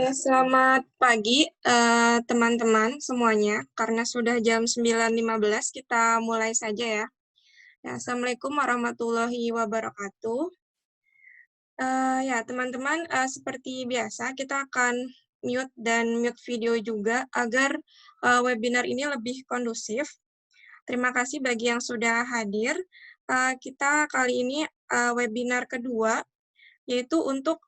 Selamat pagi teman-teman semuanya. Karena sudah jam 9.15, kita mulai saja ya. Assalamualaikum warahmatullahi wabarakatuh. Ya, teman-teman, seperti biasa kita akan mute dan mute video juga agar webinar ini lebih kondusif. Terima kasih bagi yang sudah hadir. Kita kali ini webinar kedua, yaitu untuk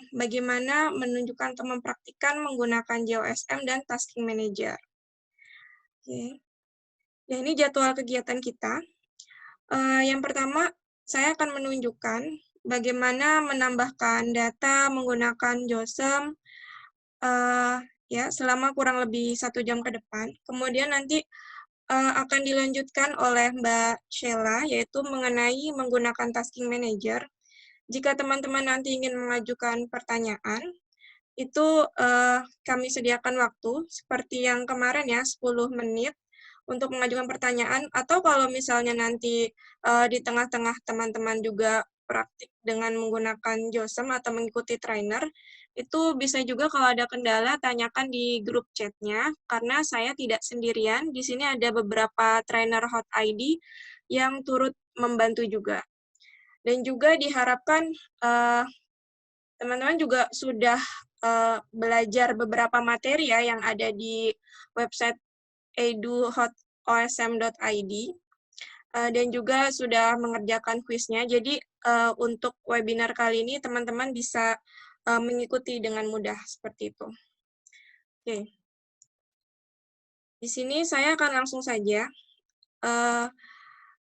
bagaimana menunjukkan atau mempraktikkan menggunakan JOSM dan Tasking Manager. Oke. Ya, ini jadwal kegiatan kita. Yang pertama, saya akan menunjukkan bagaimana menambahkan data menggunakan JOSM ya selama kurang lebih 1 jam ke depan. Kemudian nanti akan dilanjutkan oleh Mbak Sheila, yaitu mengenai menggunakan Tasking Manager. Jika teman-teman nanti ingin mengajukan pertanyaan, itu kami sediakan waktu, seperti yang kemarin ya, 10 menit untuk mengajukan pertanyaan, atau kalau misalnya nanti di tengah-tengah teman-teman juga praktik dengan menggunakan JOSM atau mengikuti trainer, itu bisa juga kalau ada kendala, tanyakan di grup chatnya, karena saya tidak sendirian, di sini ada beberapa trainer hot ID yang turut membantu juga. Dan juga diharapkan teman-teman juga sudah belajar beberapa materi ya yang ada di website eduhotsm.id dan juga sudah mengerjakan kuisnya. Jadi untuk webinar kali ini teman-teman bisa mengikuti dengan mudah seperti itu. Oke. Di sini saya akan langsung saja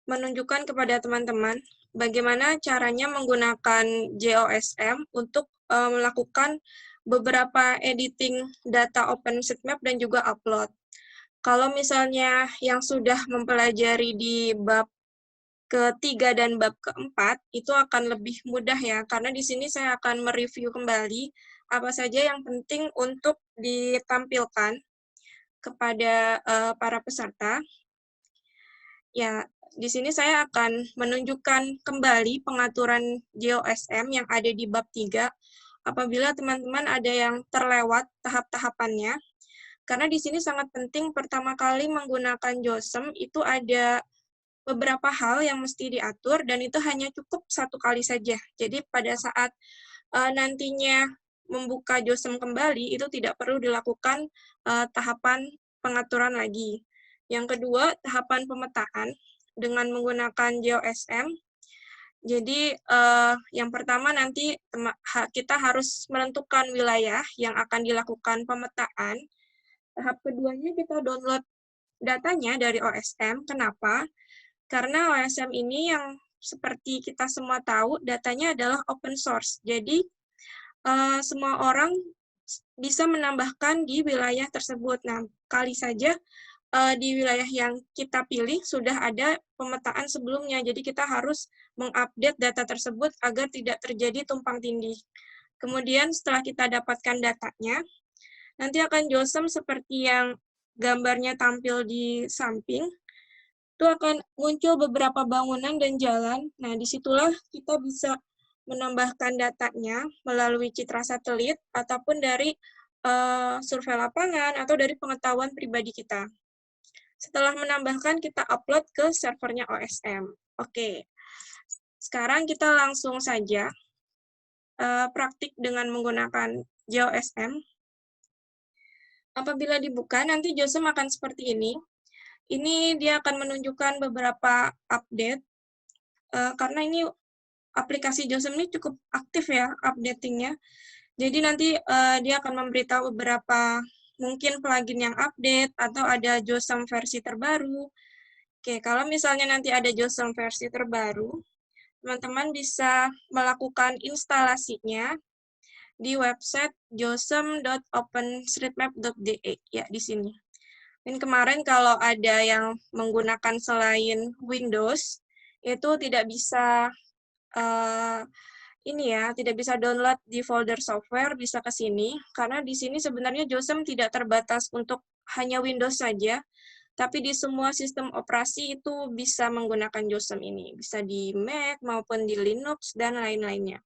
menunjukkan kepada teman-teman bagaimana caranya menggunakan JOSM untuk melakukan beberapa editing data OpenStreetMap dan juga upload. Kalau misalnya yang sudah mempelajari di bab ketiga dan bab keempat, itu akan lebih mudah ya, karena di sini saya akan mereview kembali apa saja yang penting untuk ditampilkan kepada para peserta. Ya, di sini saya akan menunjukkan kembali pengaturan JOSM yang ada di bab 3 apabila teman-teman ada yang terlewat tahap-tahapannya. Karena di sini sangat penting pertama kali menggunakan JOSM itu ada beberapa hal yang mesti diatur dan itu hanya cukup 1 kali saja. Jadi pada saat nantinya membuka JOSM kembali itu tidak perlu dilakukan tahapan pengaturan lagi. Yang kedua, tahapan pemetaan dengan menggunakan JOSM. Jadi yang pertama nanti kita harus menentukan wilayah yang akan dilakukan pemetaan. Tahap keduanya kita download datanya dari OSM. Kenapa? Karena OSM ini yang seperti kita semua tahu, datanya adalah open source. Jadi semua orang bisa menambahkan di wilayah tersebut. Nah, kali saja di wilayah yang kita pilih sudah ada pemetaan sebelumnya, jadi kita harus mengupdate data tersebut agar tidak terjadi tumpang tindih. Kemudian setelah kita dapatkan datanya, nanti akan JOSM seperti yang gambarnya tampil di samping, itu akan muncul beberapa bangunan dan jalan. Nah, disitulah kita bisa menambahkan datanya melalui citra satelit ataupun dari survei lapangan atau dari pengetahuan pribadi kita. Setelah menambahkan, kita upload ke servernya OSM. Oke, sekarang kita langsung saja praktik dengan menggunakan JOSM. Apabila dibuka, nanti JOSM akan seperti ini. Ini dia akan menunjukkan beberapa update, karena ini aplikasi JOSM ini cukup aktif ya updatingnya. Jadi nanti dia akan memberitahu beberapa mungkin plugin yang update atau ada JOSM versi terbaru. Oke, kalau misalnya nanti ada JOSM versi terbaru, teman-teman bisa melakukan instalasinya di website josm.openstreetmap.de ya di sini. Dan kemarin kalau ada yang menggunakan selain Windows, itu tidak bisa tidak bisa download di folder software, bisa ke sini, karena di sini sebenarnya JOSM tidak terbatas untuk hanya Windows saja, tapi di semua sistem operasi itu bisa menggunakan JOSM ini, bisa di Mac maupun di Linux dan lain-lainnya.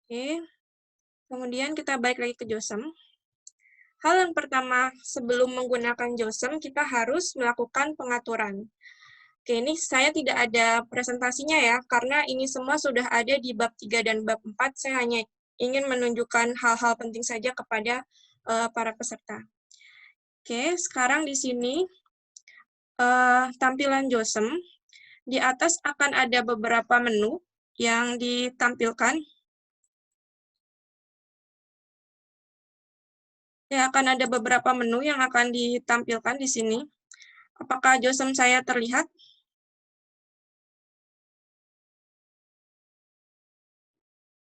Oke, Kemudian kita balik lagi ke JOSM. Hal yang pertama, sebelum menggunakan JOSM, kita harus melakukan pengaturan. Oke, ini saya tidak ada presentasinya ya, karena ini semua sudah ada di bab 3 dan bab 4. Saya hanya ingin menunjukkan hal-hal penting saja kepada para peserta. Oke, sekarang di sini tampilan JOSM. Di atas akan ada beberapa menu yang ditampilkan. Ya, akan ada beberapa menu yang akan ditampilkan di sini. Apakah JOSM saya terlihat?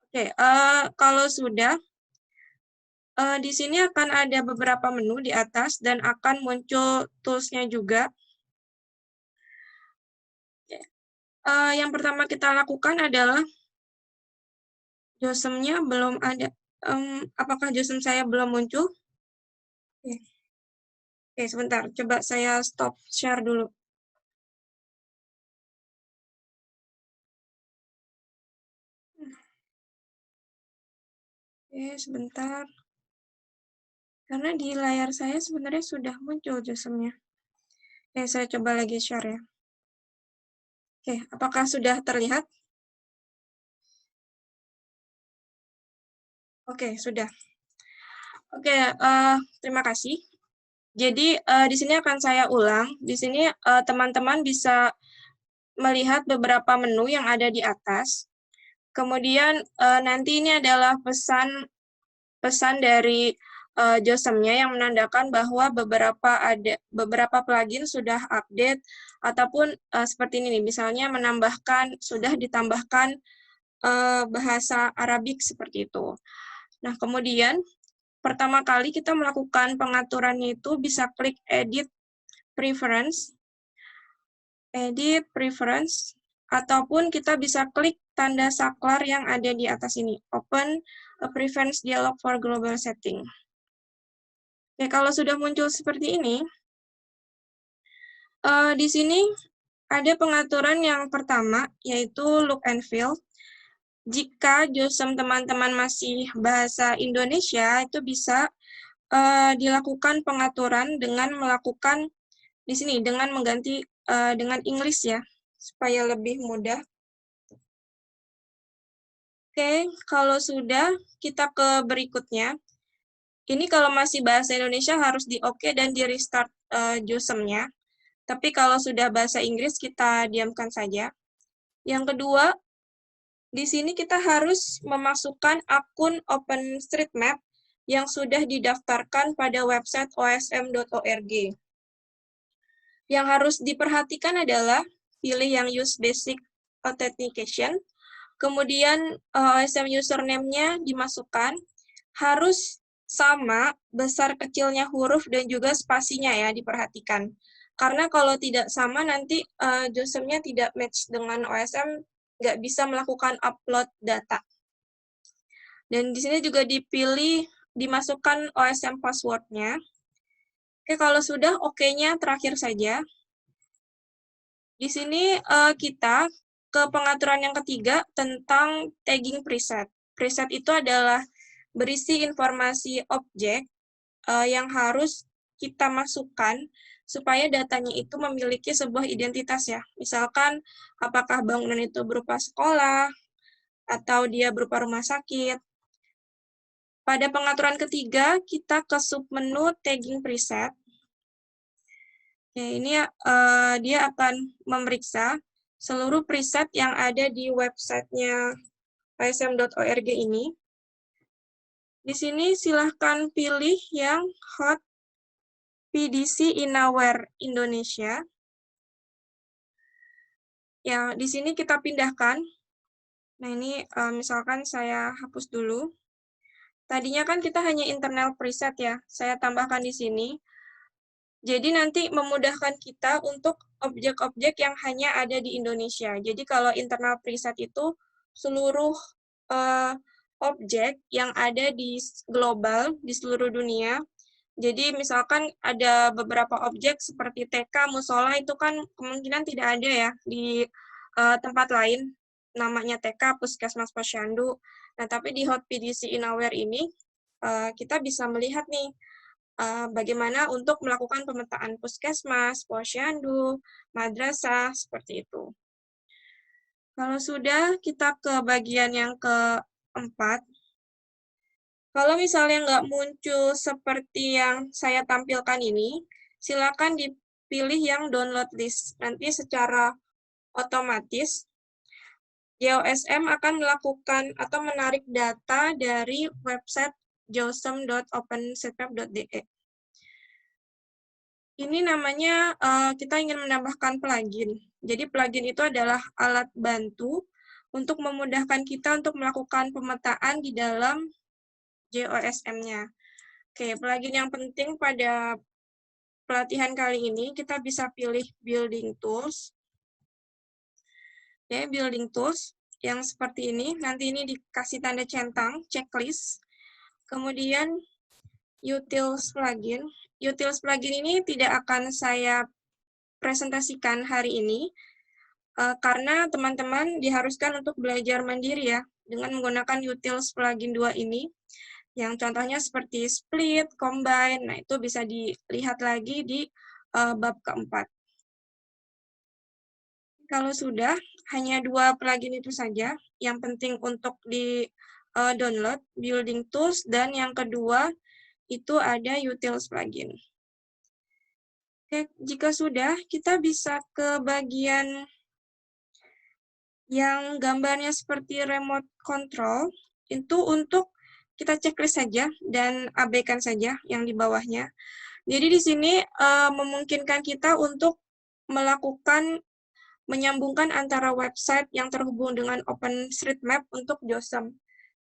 Oke, kalau sudah, di sini akan ada beberapa menu di atas dan akan muncul tools-nya juga. Yang pertama kita lakukan adalah JOSM-nya belum ada. Apakah JOSM saya belum muncul? Oke, sebentar. Coba saya stop share dulu. Oke, sebentar. Karena di layar saya sebenarnya sudah muncul JOSM-nya. Oke, saya coba lagi share ya. Oke, apakah sudah terlihat? Oke, sudah. Oke, terima kasih. Jadi, di sini akan saya ulang. Di sini teman-teman bisa melihat beberapa menu yang ada di atas. Kemudian nanti ini adalah pesan dari JOSM-nya yang menandakan bahwa beberapa plugin sudah update ataupun seperti ini nih, misalnya sudah ditambahkan bahasa Arabik seperti itu. Nah, kemudian pertama kali kita melakukan pengaturannya itu bisa klik edit preference, ataupun kita bisa klik tanda saklar yang ada di atas ini, open a preference dialog for global setting. Oke, kalau sudah muncul seperti ini, di sini ada pengaturan yang pertama, yaitu look and feel. Jika JOSM teman-teman masih bahasa Indonesia, itu bisa dilakukan pengaturan dengan melakukan di sini, dengan mengganti dengan English ya, supaya lebih mudah. Oke, kalau sudah, kita ke berikutnya. Ini kalau masih bahasa Indonesia harus di-oke dan di-restart JOSM-nya. Tapi kalau sudah bahasa Inggris, kita diamkan saja. Yang kedua, di sini kita harus memasukkan akun OpenStreetMap yang sudah didaftarkan pada website osm.org. Yang harus diperhatikan adalah pilih yang use basic authentication, kemudian OSM username-nya dimasukkan, harus sama besar kecilnya huruf dan juga spasinya ya, diperhatikan. Karena kalau tidak sama nanti JOSM-nya tidak match dengan OSM, nggak bisa melakukan upload data. Dan di sini juga dimasukkan OSM password-nya. Oke, kalau sudah, oke-nya terakhir saja. Di sini kita ke pengaturan yang ketiga tentang tagging preset. Preset itu adalah berisi informasi objek yang harus kita masukkan supaya datanya itu memiliki sebuah identitas ya. Misalkan apakah bangunan itu berupa sekolah atau dia berupa rumah sakit. Pada pengaturan ketiga, kita ke submenu tagging preset. Ya, ini dia akan memeriksa seluruh preset yang ada di websitenya osm.org ini. Di sini silahkan pilih yang hot PDC Inaware Indonesia. Ya, di sini kita pindahkan. Nah, ini misalkan saya hapus dulu. Tadinya kan kita hanya internal preset ya. Saya tambahkan di sini. Jadi nanti memudahkan kita untuk objek-objek yang hanya ada di Indonesia. Jadi kalau internal preset itu seluruh objek yang ada di global, di seluruh dunia. Jadi misalkan ada beberapa objek seperti TK, musola itu kan kemungkinan tidak ada ya di tempat lain. Namanya TK, Puskesmas Posyandu. Nah, tapi di Hot PDC Inaware ini, kita bisa melihat nih, bagaimana untuk melakukan pemetaan puskesmas, posyandu, madrasah, seperti itu. Kalau sudah, kita ke bagian yang keempat. Kalau misalnya nggak muncul seperti yang saya tampilkan ini, silakan dipilih yang download list. Nanti secara otomatis, JOSM akan melakukan atau menarik data dari website josem.openstreetmap.de. Ini namanya kita ingin menambahkan plugin. Jadi plugin itu adalah alat bantu untuk memudahkan kita untuk melakukan pemetaan di dalam JOSM-nya. Oke, plugin yang penting pada pelatihan kali ini, kita bisa pilih Building Tools. Oke, Building Tools yang seperti ini. Nanti ini dikasih tanda centang, checklist. Kemudian Utils Plugin. Utils Plugin ini tidak akan saya presentasikan hari ini, karena teman-teman diharuskan untuk belajar mandiri ya, dengan menggunakan Utils Plugin 2 ini. Yang contohnya seperti split, combine, nah itu bisa dilihat lagi di bab keempat. Kalau sudah, hanya 2 plugin itu saja yang penting untuk di-download, Building Tools, dan yang kedua itu ada Utils Plugin. Oke, jika sudah, kita bisa ke bagian yang gambarnya seperti remote control, itu untuk kita checklist saja dan abaikan saja yang di bawahnya. Jadi di sini memungkinkan kita untuk menyambungkan antara website yang terhubung dengan OpenStreetMap untuk JOSM.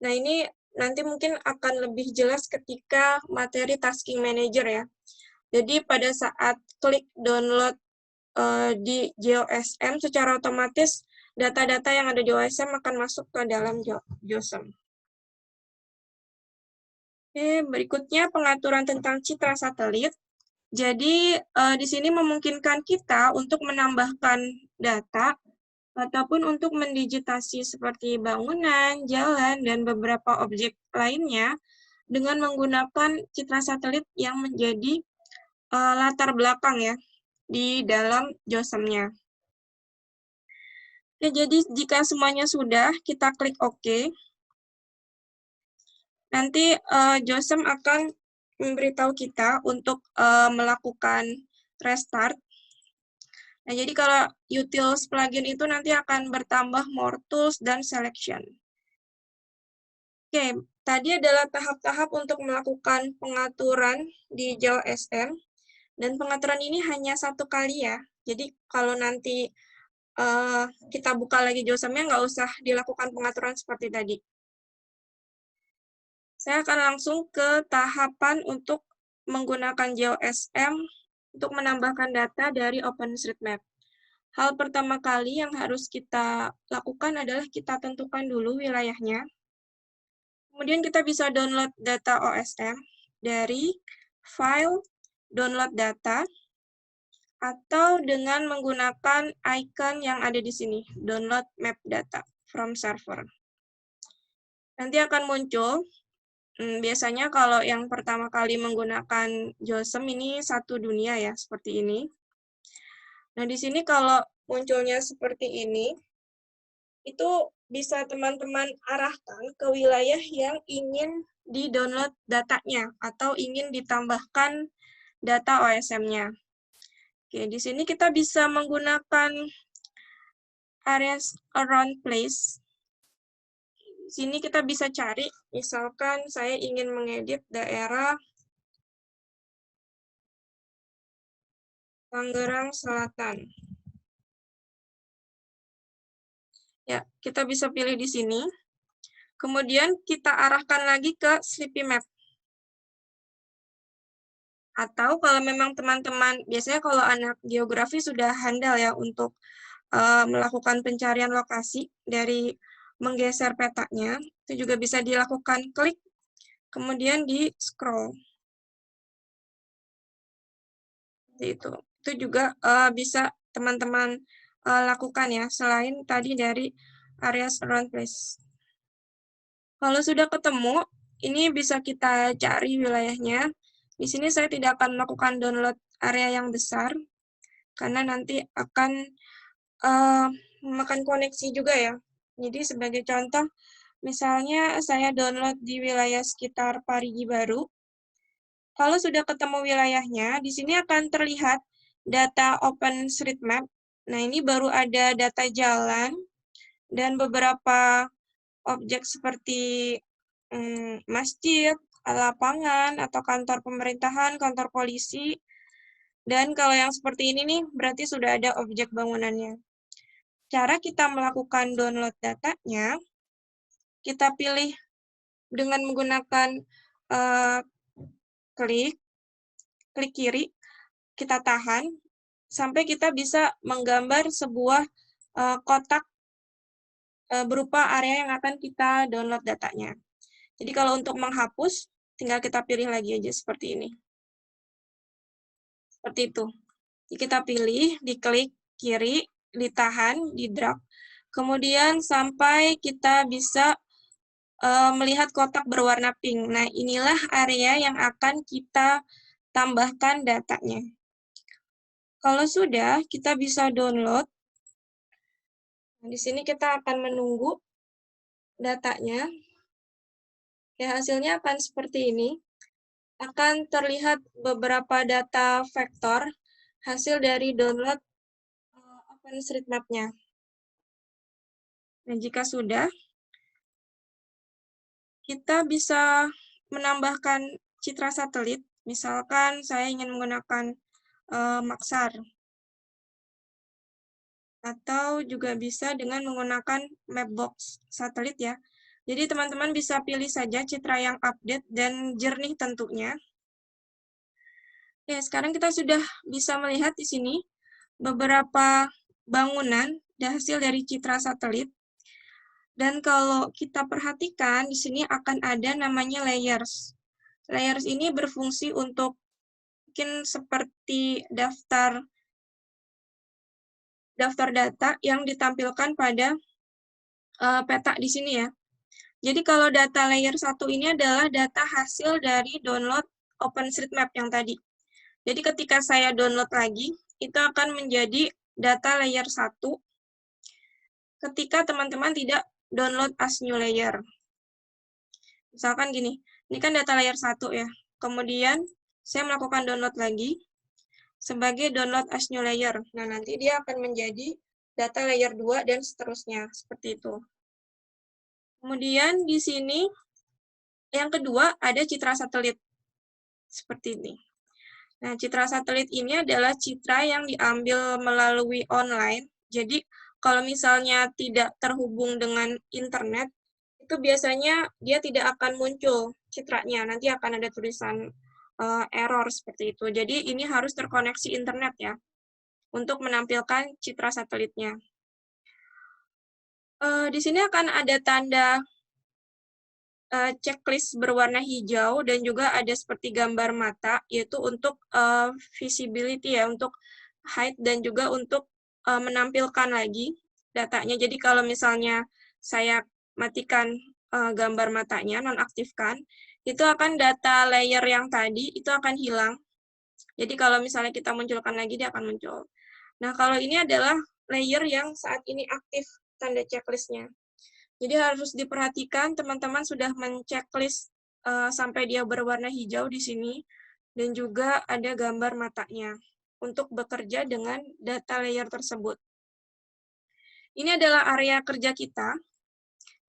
Nah, ini nanti mungkin akan lebih jelas ketika materi Tasking Manager ya. Jadi pada saat klik download di JOSM, secara otomatis data-data yang ada di JOSM akan masuk ke dalam JOSM. Oke, berikutnya pengaturan tentang citra satelit. Jadi, di sini memungkinkan kita untuk menambahkan data ataupun untuk mendigitasi seperti bangunan, jalan, dan beberapa objek lainnya dengan menggunakan citra satelit yang menjadi latar belakang ya di dalam JOSM-nya. Oke, jadi jika semuanya sudah, kita klik OK. Nanti JOSM akan memberitahu kita untuk melakukan restart. Nah, jadi kalau Utils plugin itu nanti akan bertambah more tools dan selection. Oke, tadi adalah tahap-tahap untuk melakukan pengaturan di JOSM. Dan pengaturan ini hanya 1 kali ya. Jadi kalau nanti kita buka lagi JOSM-nya, nggak usah dilakukan pengaturan seperti tadi. Saya akan langsung ke tahapan untuk menggunakan JOSM untuk menambahkan data dari OpenStreetMap. Hal pertama kali yang harus kita lakukan adalah kita tentukan dulu wilayahnya. Kemudian kita bisa download data OSM dari file download data atau dengan menggunakan icon yang ada di sini, download map data from server. Nanti akan muncul. Biasanya kalau yang pertama kali menggunakan JOSM ini satu dunia ya, seperti ini. Nah, di sini kalau munculnya seperti ini, itu bisa teman-teman arahkan ke wilayah yang ingin di-download datanya atau ingin ditambahkan data OSM-nya. Oke, di sini kita bisa menggunakan areas around place. Sini kita bisa cari, misalkan saya ingin mengedit daerah Tangerang Selatan. Ya, kita bisa pilih di sini. Kemudian kita arahkan lagi ke Sleepy Map. Atau kalau memang teman-teman, biasanya kalau anak geografi sudah handal ya untuk melakukan pencarian lokasi dari menggeser petanya, itu juga bisa dilakukan klik, kemudian di scroll. Itu juga bisa teman-teman lakukan ya, selain tadi dari areas around place. Kalau sudah ketemu, ini bisa kita cari wilayahnya. Di sini saya tidak akan melakukan download area yang besar, karena nanti akan memakan koneksi juga ya. Jadi sebagai contoh, misalnya saya download di wilayah sekitar Parigi Baru. Kalau sudah ketemu wilayahnya, di sini akan terlihat data OpenStreetMap. Nah, ini baru ada data jalan dan beberapa objek seperti masjid, lapangan, atau kantor pemerintahan, kantor polisi. Dan kalau yang seperti ini nih, berarti sudah ada objek bangunannya. Cara kita melakukan download datanya, kita pilih dengan menggunakan klik kiri, kita tahan, sampai kita bisa menggambar sebuah kotak berupa area yang akan kita download datanya. Jadi kalau untuk menghapus, tinggal kita pilih lagi aja seperti ini. Seperti itu. Jadi kita pilih, diklik kiri, ditahan, di drag. Kemudian sampai kita bisa melihat kotak berwarna pink. Nah, inilah area yang akan kita tambahkan datanya. Kalau sudah, kita bisa download. Nah, di sini kita akan menunggu datanya. Ya, hasilnya akan seperti ini. Akan terlihat beberapa data vektor hasil dari download OpenStreetMap-nya. Nah, jika sudah, kita bisa menambahkan citra satelit. Misalkan saya ingin menggunakan Maxar. Atau juga bisa dengan menggunakan Mapbox satelit ya. Jadi teman-teman bisa pilih saja citra yang update dan jernih tentunya. Ya, sekarang kita sudah bisa melihat di sini beberapa bangunan hasil dari citra satelit. Dan kalau kita perhatikan, di sini akan ada namanya layers. Layers ini berfungsi untuk mungkin seperti daftar data yang ditampilkan pada peta di sini ya. Jadi kalau data layer 1 ini adalah data hasil dari download OpenStreetMap yang tadi. Jadi ketika saya download lagi, itu akan menjadi data layer 1 ketika teman-teman tidak download as new layer. Misalkan gini, ini kan data layer 1 ya. Kemudian saya melakukan download lagi sebagai download as new layer. Nah, nanti dia akan menjadi data layer 2 dan seterusnya, seperti itu. Kemudian di sini yang kedua ada citra satelit. Seperti ini. Nah, citra satelit ini adalah citra yang diambil melalui online. Jadi, kalau misalnya tidak terhubung dengan internet, itu biasanya dia tidak akan muncul citranya. Nanti akan ada tulisan error seperti itu. Jadi, ini harus terkoneksi internet ya, untuk menampilkan citra satelitnya. Di sini akan ada tanda checklist berwarna hijau dan juga ada seperti gambar mata, yaitu untuk visibility ya, untuk height dan juga untuk menampilkan lagi datanya. Jadi kalau misalnya saya matikan gambar matanya, nonaktifkan, itu akan data layer yang tadi itu akan hilang. Jadi kalau misalnya kita munculkan lagi, dia akan muncul. Nah, kalau ini adalah layer yang saat ini aktif tanda checklistnya. Jadi harus diperhatikan teman-teman sudah menceklis sampai dia berwarna hijau di sini dan juga ada gambar matanya untuk bekerja dengan data layer tersebut. Ini adalah area kerja kita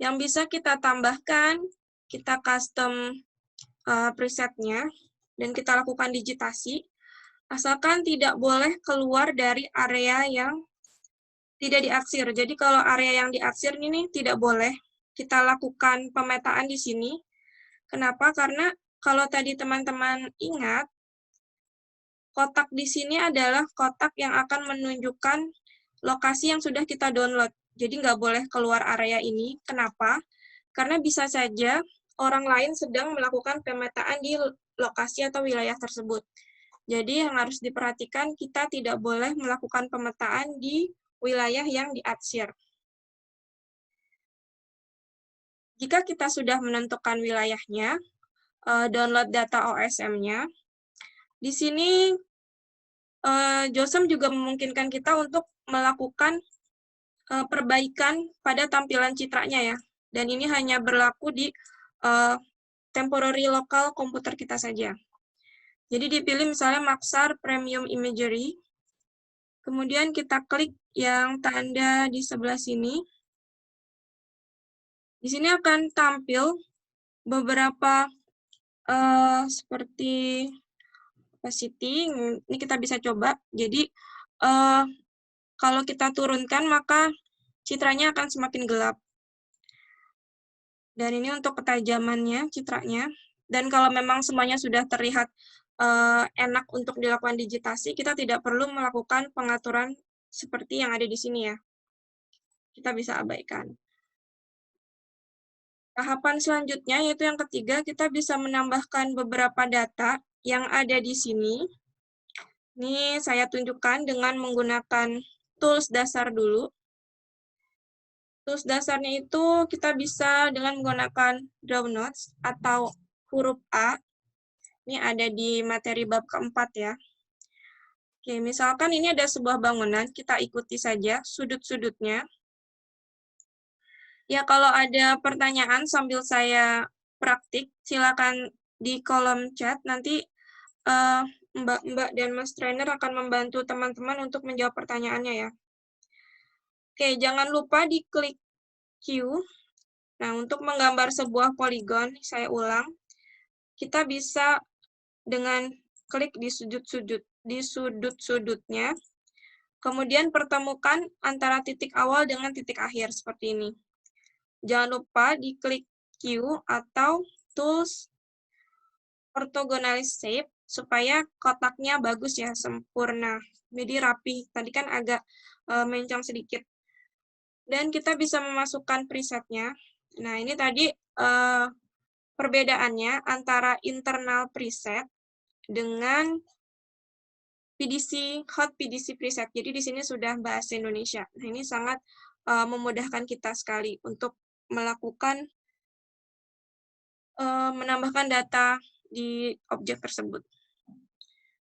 yang bisa kita tambahkan, kita custom presetnya dan kita lakukan digitasi, asalkan tidak boleh keluar dari area yang tidak diaksir. Jadi kalau area yang diaksir ini tidak boleh kita lakukan pemetaan di sini. Kenapa? Karena kalau tadi teman-teman ingat, kotak di sini adalah kotak yang akan menunjukkan lokasi yang sudah kita download. Jadi nggak boleh keluar area ini. Kenapa? Karena bisa saja orang lain sedang melakukan pemetaan di lokasi atau wilayah tersebut. Jadi yang harus diperhatikan, kita tidak boleh melakukan pemetaan di wilayah yang diarsir. Jika kita sudah menentukan wilayahnya, download data OSM-nya, di sini JOSM juga memungkinkan kita untuk melakukan perbaikan pada tampilan citranya ya. Dan ini hanya berlaku di temporary lokal komputer kita saja. Jadi dipilih misalnya Maxar Premium Imagery. Kemudian kita klik yang tanda di sebelah sini. Di sini akan tampil beberapa seperti opacity. Ini kita bisa coba. Jadi kalau kita turunkan maka citranya akan semakin gelap. Dan ini untuk ketajamannya citranya. Dan kalau memang semuanya sudah terlihat enak untuk dilakukan digitasi, kita tidak perlu melakukan pengaturan seperti yang ada di sini ya. Kita bisa abaikan. Tahapan selanjutnya, yaitu yang ketiga, kita bisa menambahkan beberapa data yang ada di sini. Ini saya tunjukkan dengan menggunakan tools dasar dulu. Tools dasarnya itu kita bisa dengan menggunakan draw notes atau huruf A. Ini ada di materi bab keempat ya. Oke, misalkan ini ada sebuah bangunan, kita ikuti saja sudut-sudutnya. Ya, kalau ada pertanyaan sambil saya praktik, silakan di kolom chat. Nanti Mbak dan Mas Trainer akan membantu teman-teman untuk menjawab pertanyaannya ya. Oke, jangan lupa diklik Q. Nah, untuk menggambar sebuah poligon, saya ulang, kita bisa dengan klik di sudut-sudutnya, kemudian pertemukan antara titik awal dengan titik akhir, seperti ini. Jangan lupa diklik Q atau Tools Orthogonal Shape, supaya kotaknya bagus ya, sempurna. Jadi rapi, tadi kan agak mencong sedikit. Dan kita bisa memasukkan presetnya. Nah, ini tadi perbedaannya antara internal preset dengan hot PDC preset. Jadi di sini sudah bahasa Indonesia. Nah, ini sangat memudahkan kita sekali untuk melakukan menambahkan data di objek tersebut.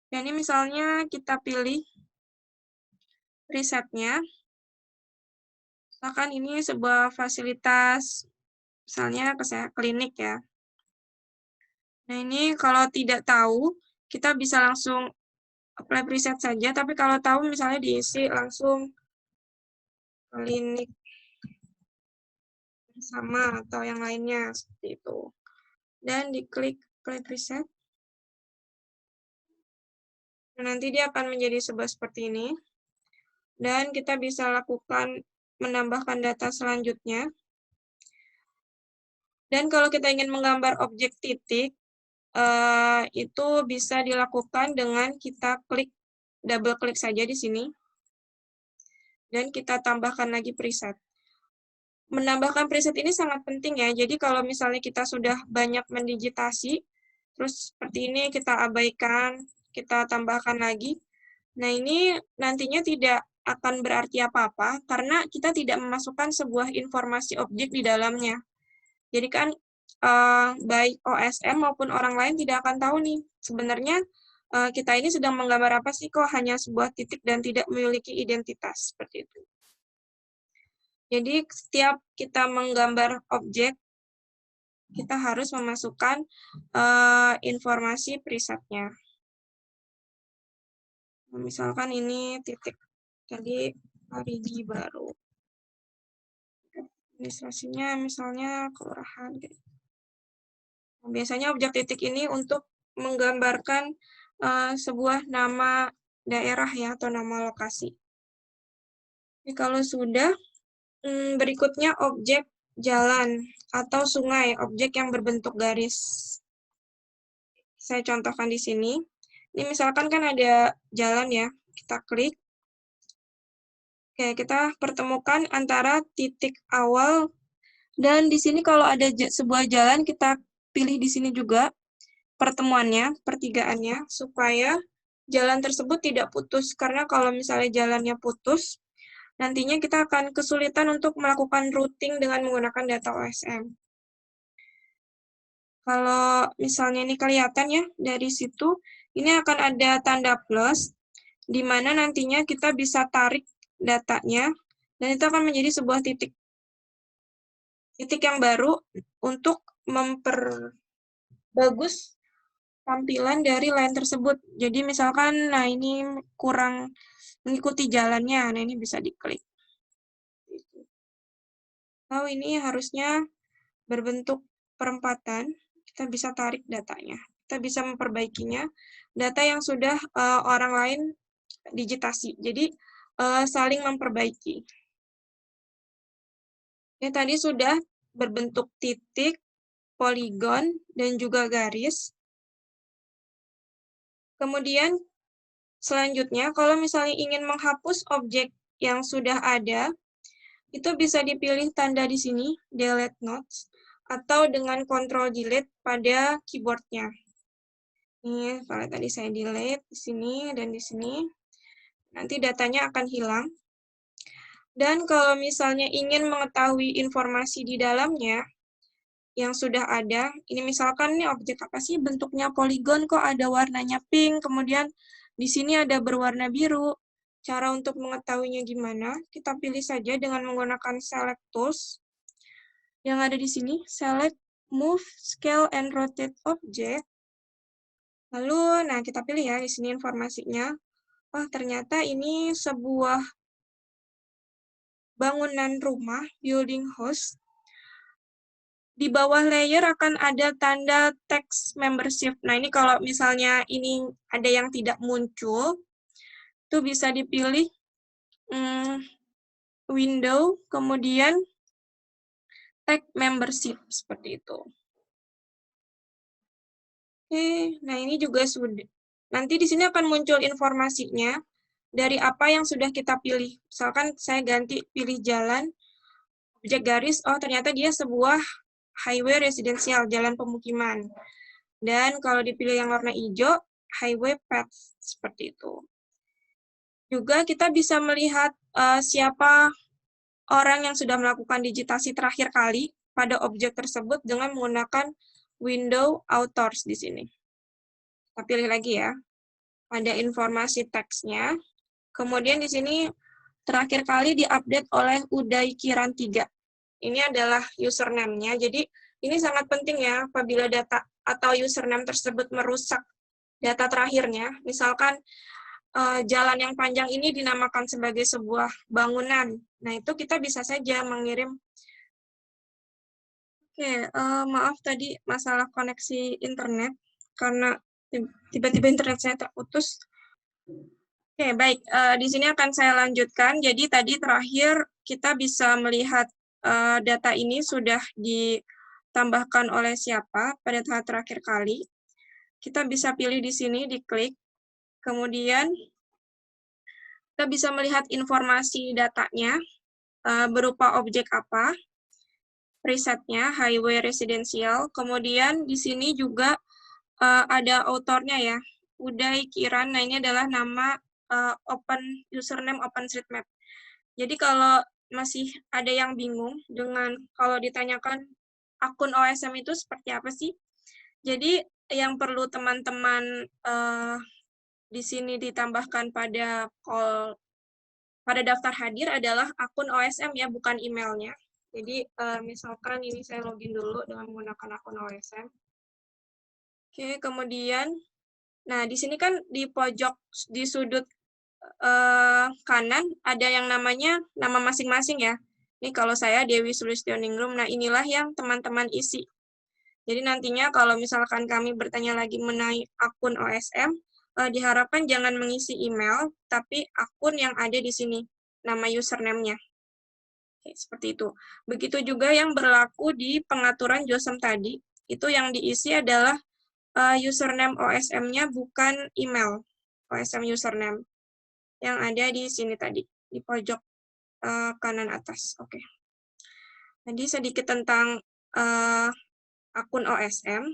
Dan ini misalnya kita pilih presetnya. Misalkan ini sebuah fasilitas, misalnya klinik ya. Nah, ini kalau tidak tahu, kita bisa langsung apply preset saja, tapi kalau tahu misalnya diisi langsung klinik sama atau yang lainnya, seperti itu. Dan diklik apply preset. Nah, nanti dia akan menjadi sebuah seperti ini. Dan kita bisa lakukan menambahkan data selanjutnya. Dan kalau kita ingin menggambar objek titik, itu bisa dilakukan dengan kita double klik saja di sini. Dan kita tambahkan lagi preset. Menambahkan preset ini sangat penting ya. Jadi kalau misalnya kita sudah banyak mendigitasi, terus seperti ini kita abaikan, kita tambahkan lagi. Nah, ini nantinya tidak akan berarti apa-apa karena kita tidak memasukkan sebuah informasi objek di dalamnya. Jadi kan baik OSM maupun orang lain tidak akan tahu nih sebenarnya kita ini sedang menggambar apa sih, kok hanya sebuah titik dan tidak memiliki identitas, seperti itu. Jadi setiap kita menggambar objek, kita harus memasukkan informasi presetnya. Misalkan ini titik, jadi parigi baru. Administrasinya misalnya kelurahan. Biasanya objek titik ini untuk menggambarkan sebuah nama daerah ya, atau nama lokasi. Jadi kalau sudah, berikutnya objek jalan atau sungai, objek yang berbentuk garis. Saya contohkan di sini. Ini misalkan kan ada jalan ya, kita klik. Oke, kita pertemukan antara titik awal dan di sini kalau ada sebuah jalan, kita pilih di sini juga pertemuannya, pertigaannya, supaya jalan tersebut tidak putus. Karena kalau misalnya jalannya putus, nantinya kita akan kesulitan untuk melakukan routing dengan menggunakan data OSM. Kalau misalnya ini kelihatan ya, dari situ, ini akan ada tanda plus, di mana nantinya kita bisa tarik datanya, dan itu akan menjadi sebuah titik yang baru untuk memperbagus tampilan dari line tersebut. Jadi misalkan, nah ini kurang mengikuti jalannya, nah ini bisa diklik. Oh, ini harusnya berbentuk perempatan, kita bisa tarik datanya. Kita bisa memperbaikinya, data yang sudah orang lain digitasi. Jadi, saling memperbaiki. Ini tadi sudah berbentuk titik, poligon, dan juga garis. Kemudian, selanjutnya, kalau misalnya ingin menghapus objek yang sudah ada, itu bisa dipilih tanda di sini, delete notes, atau dengan Ctrl Delete pada keyboardnya. Ini kalau tadi saya delete di sini dan di sini, nanti datanya akan hilang. Dan kalau misalnya ingin mengetahui informasi di dalamnya yang sudah ada, ini misalkan nih objek apa sih bentuknya poligon kok ada warnanya pink, kemudian di sini ada berwarna biru. Cara untuk mengetahuinya gimana? Kita pilih saja dengan menggunakan Select Tools yang ada di sini, Select, Move, Scale, and Rotate Object. Lalu, nah kita pilih ya di sini informasinya. Oh, ternyata ini sebuah bangunan rumah, building house. Di bawah layer akan ada tanda text membership. Nah, ini kalau misalnya ini ada yang tidak muncul, itu bisa dipilih window, kemudian tag membership, seperti itu. Oke, nah ini juga sudah. Nanti di sini akan muncul informasinya dari apa yang sudah kita pilih. Misalkan saya ganti pilih jalan, objek garis, oh ternyata dia sebuah highway residensial, jalan pemukiman. Dan kalau dipilih yang warna hijau, highway path, seperti itu. Juga kita bisa melihat siapa orang yang sudah melakukan digitasi terakhir kali pada objek tersebut dengan menggunakan window authors di sini. Kita pilih lagi ya. Ada informasi teksnya. Kemudian di sini terakhir kali diupdate oleh Uday Kiran 3. Ini adalah username-nya. Jadi ini sangat penting ya apabila data atau username tersebut merusak data terakhirnya. Misalkan jalan yang panjang ini dinamakan sebagai sebuah bangunan. Nah, itu kita bisa saja mengirim. Oke, maaf tadi masalah koneksi internet karena tiba-tiba internet saya terputus. Oke, baik. Di sini akan saya lanjutkan. Jadi tadi terakhir kita bisa melihat data ini sudah ditambahkan oleh siapa pada tahap terakhir kali. Kita bisa pilih di sini, diklik. Kemudian kita bisa melihat informasi datanya berupa objek apa, presetnya, highway residential. Kemudian di sini juga ada autornya ya, Uday Kiran. Nah, ini adalah nama username OpenStreetMap. Jadi kalau masih ada yang bingung dengan kalau ditanyakan akun OSM itu seperti apa sih? Jadi yang perlu teman-teman di sini ditambahkan pada daftar hadir adalah akun OSM ya, bukan emailnya. Jadi misalkan ini saya login dulu dengan menggunakan akun OSM. Oke, kemudian, nah di sini kan di pojok di sudut kanan ada yang namanya nama masing-masing ya. Ini kalau saya Dewi Sulistioningrum, nah inilah yang teman-teman isi. Jadi nantinya kalau misalkan kami bertanya lagi mengenai akun OSM, diharapkan jangan mengisi email, tapi akun yang ada di sini, nama username-nya. Oke, seperti itu. Begitu juga yang berlaku di pengaturan JOSM tadi, itu yang diisi adalah username OSM-nya bukan email, OSM username, yang ada di sini tadi, di pojok kanan atas. Oke. Jadi sedikit tentang akun OSM.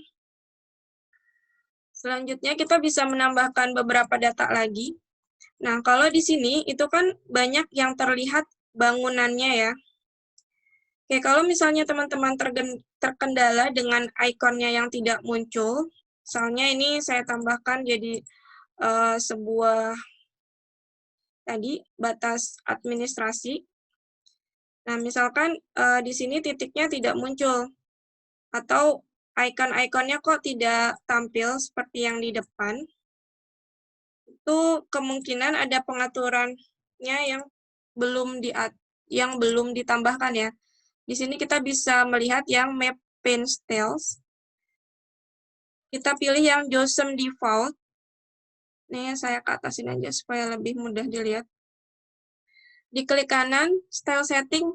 Selanjutnya kita bisa menambahkan beberapa data lagi. Nah, kalau di sini itu kan banyak yang terlihat bangunannya ya. Oke, kalau misalnya teman-teman terkendala dengan ikonnya yang tidak muncul, misalnya ini saya tambahkan jadi sebuah tadi batas administrasi. Nah, misalkan di sini titiknya tidak muncul, atau icon-iconnya kok tidak tampil seperti yang di depan, itu kemungkinan ada pengaturannya yang belum ditambahkan ya. Di sini kita bisa melihat yang map pane styles. Kita pilih yang JOSM default. Nih saya ke atasin aja supaya lebih mudah dilihat. Diklik kanan, style setting.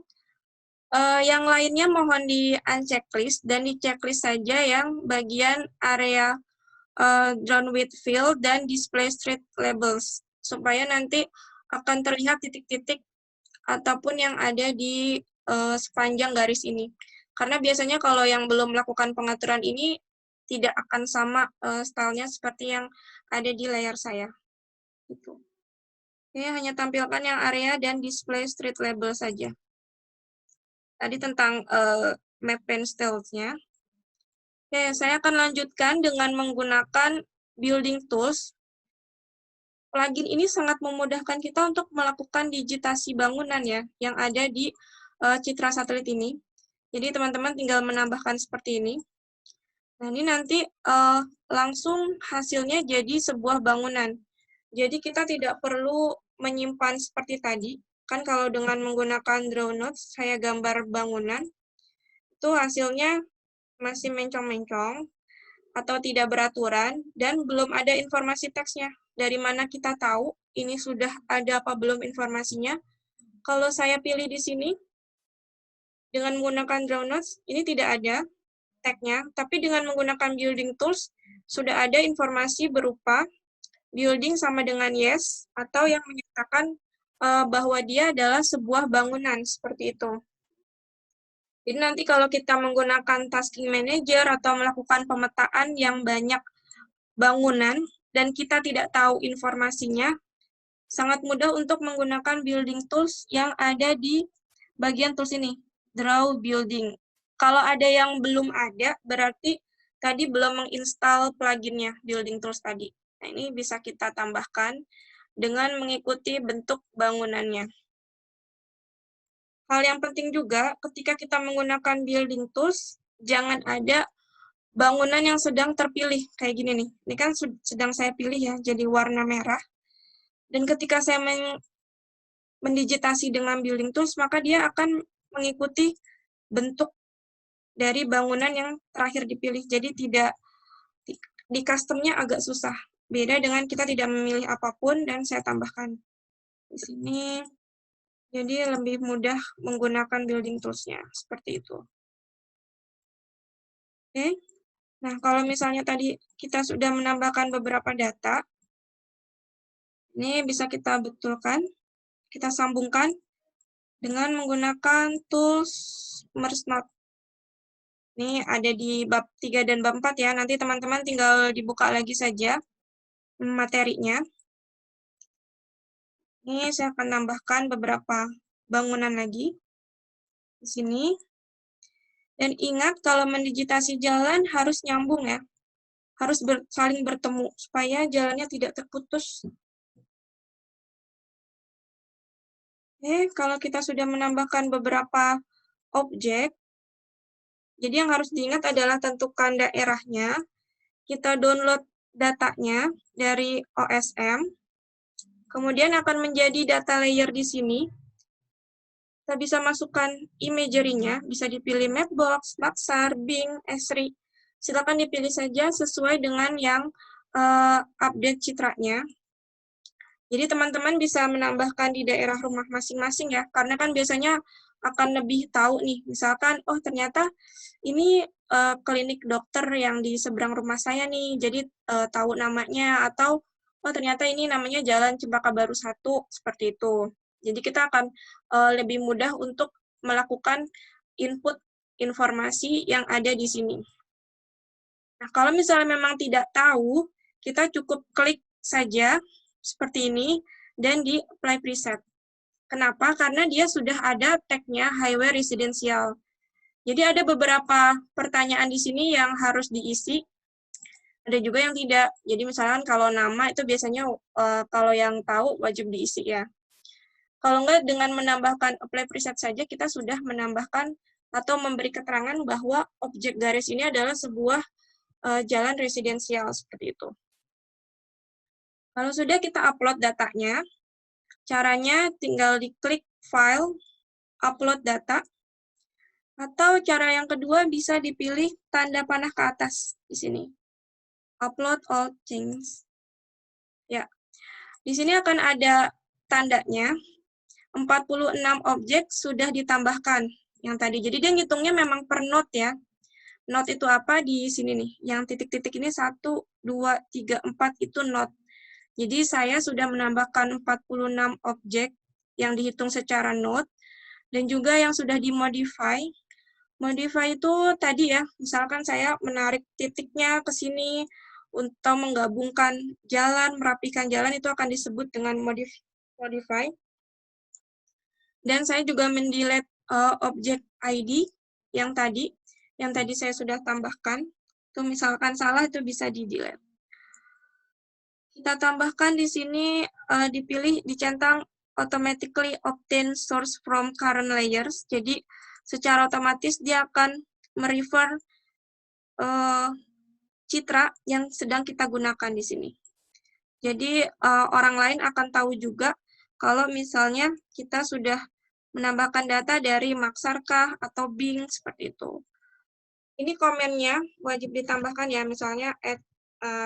Yang lainnya mohon di unchecklist dan di checklist saja yang bagian area drawn with fill dan display street labels supaya nanti akan terlihat titik-titik ataupun yang ada di sepanjang garis ini. Karena biasanya kalau yang belum melakukan pengaturan ini tidak akan sama stylenya seperti yang ada di layar saya. Gitu. Oke, hanya tampilkan yang area dan display street label saja. Tadi tentang map pane styles-nya. Oke, saya akan lanjutkan dengan menggunakan building tools. Plugin ini sangat memudahkan kita untuk melakukan digitasi bangunan ya, yang ada di citra satelit ini. Jadi teman-teman tinggal menambahkan seperti ini. Nah, ini nanti langsung hasilnya jadi sebuah bangunan. Jadi kita tidak perlu menyimpan seperti tadi. Kan kalau dengan menggunakan draw notes, saya gambar bangunan, itu hasilnya masih mencong-mencong atau tidak beraturan, dan belum ada informasi teksnya. Dari mana kita tahu ini sudah ada apa belum informasinya? Kalau saya pilih di sini, dengan menggunakan draw notes, ini tidak ada tag-nya, tapi dengan menggunakan building tools, sudah ada informasi berupa building sama dengan yes, atau yang menyatakan bahwa dia adalah sebuah bangunan, seperti itu. Jadi nanti kalau kita menggunakan tasking manager atau melakukan pemetaan yang banyak bangunan, dan kita tidak tahu informasinya, sangat mudah untuk menggunakan building tools yang ada di bagian tools ini, draw building. Kalau ada yang belum ada, berarti tadi belum menginstal pluginnya, building tools tadi. Nah, ini bisa kita tambahkan dengan mengikuti bentuk bangunannya. Hal yang penting juga, ketika kita menggunakan building tools, jangan ada bangunan yang sedang terpilih, kayak gini nih. Ini kan sedang saya pilih ya, jadi warna merah. Dan ketika saya mendigitasi dengan building tools, maka dia akan mengikuti bentuk dari bangunan yang terakhir dipilih. Jadi tidak di custom-nya agak susah. Beda dengan kita tidak memilih apapun dan saya tambahkan di sini. Jadi lebih mudah menggunakan building tools-nya, seperti itu. Oke. Nah, kalau misalnya tadi kita sudah menambahkan beberapa data, ini bisa kita betulkan, kita sambungkan dengan menggunakan tools merge node. Ini ada di bab 3 dan bab 4 ya, nanti teman-teman tinggal dibuka lagi saja materinya. Ini saya akan tambahkan beberapa bangunan lagi di sini. Dan ingat kalau mendigitasi jalan harus nyambung ya. Harus saling bertemu supaya jalannya tidak terputus. Oke, kalau kita sudah menambahkan beberapa objek, jadi yang harus diingat adalah tentukan daerahnya. Kita download datanya dari OSM. Kemudian akan menjadi data layer di sini. Kita bisa masukkan imagery-nya, bisa dipilih Mapbox, Maxar, Bing, Esri. Silakan dipilih saja sesuai dengan yang update citranya. Jadi teman-teman bisa menambahkan di daerah rumah masing-masing ya, karena kan biasanya akan lebih tahu nih, misalkan, oh ternyata ini klinik dokter yang di seberang rumah saya nih, jadi tahu namanya, atau oh ternyata ini namanya Jalan Cempaka Baru 1, seperti itu. Jadi kita akan lebih mudah untuk melakukan input informasi yang ada di sini. Nah, kalau misalnya memang tidak tahu, kita cukup klik saja seperti ini dan di apply preset. Kenapa? Karena dia sudah ada tag-nya highway residential. Jadi ada beberapa pertanyaan di sini yang harus diisi, ada juga yang tidak. Jadi misalkan kalau nama itu biasanya kalau yang tahu wajib diisi ya. Kalau enggak, dengan menambahkan apply preset saja kita sudah menambahkan atau memberi keterangan bahwa objek garis ini adalah sebuah jalan residensial seperti itu. Kalau sudah kita upload datanya, caranya tinggal diklik file, upload data, atau cara yang kedua bisa dipilih tanda panah ke atas di sini. Upload all things. Ya, di sini akan ada tandanya. 46 objek sudah ditambahkan yang tadi. Jadi dia ngitungnya memang per note ya. Note itu apa di sini nih? Yang titik-titik ini 1, 2, 3, 4 itu note. Jadi saya sudah menambahkan 46 objek yang dihitung secara note dan juga yang sudah dimodify. Modify itu tadi ya, misalkan saya menarik titiknya ke sini untuk menggabungkan jalan, merapikan jalan, itu akan disebut dengan modify. Dan saya juga mendelete objek ID yang tadi saya sudah tambahkan. Itu misalkan salah itu bisa di-delete. Kita tambahkan di sini dipilih dicentang automatically obtain source from current layers. Jadi secara otomatis dia akan merefer citra yang sedang kita gunakan di sini. Jadi orang lain akan tahu juga kalau misalnya kita sudah menambahkan data dari Maxarka atau Bing seperti itu. Ini komennya wajib ditambahkan ya, misalnya add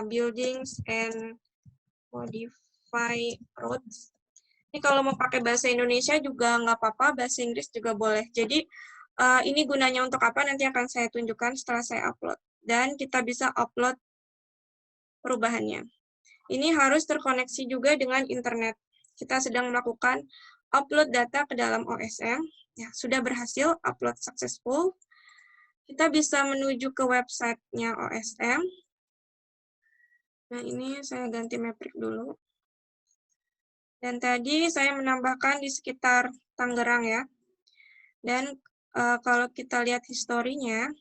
buildings and modify roads. Ini kalau mau pakai bahasa Indonesia juga nggak apa-apa, bahasa Inggris juga boleh. Jadi ini gunanya untuk apa nanti akan saya tunjukkan setelah saya upload. Dan kita bisa upload perubahannya. Ini harus terkoneksi juga dengan internet. Kita sedang melakukan upload data ke dalam OSM. Ya, sudah berhasil, upload successful. Kita bisa menuju ke website-nya OSM. Nah, ini saya ganti Maprik dulu. Dan tadi saya menambahkan di sekitar Tangerang ya. Dan kalau kita lihat historinya,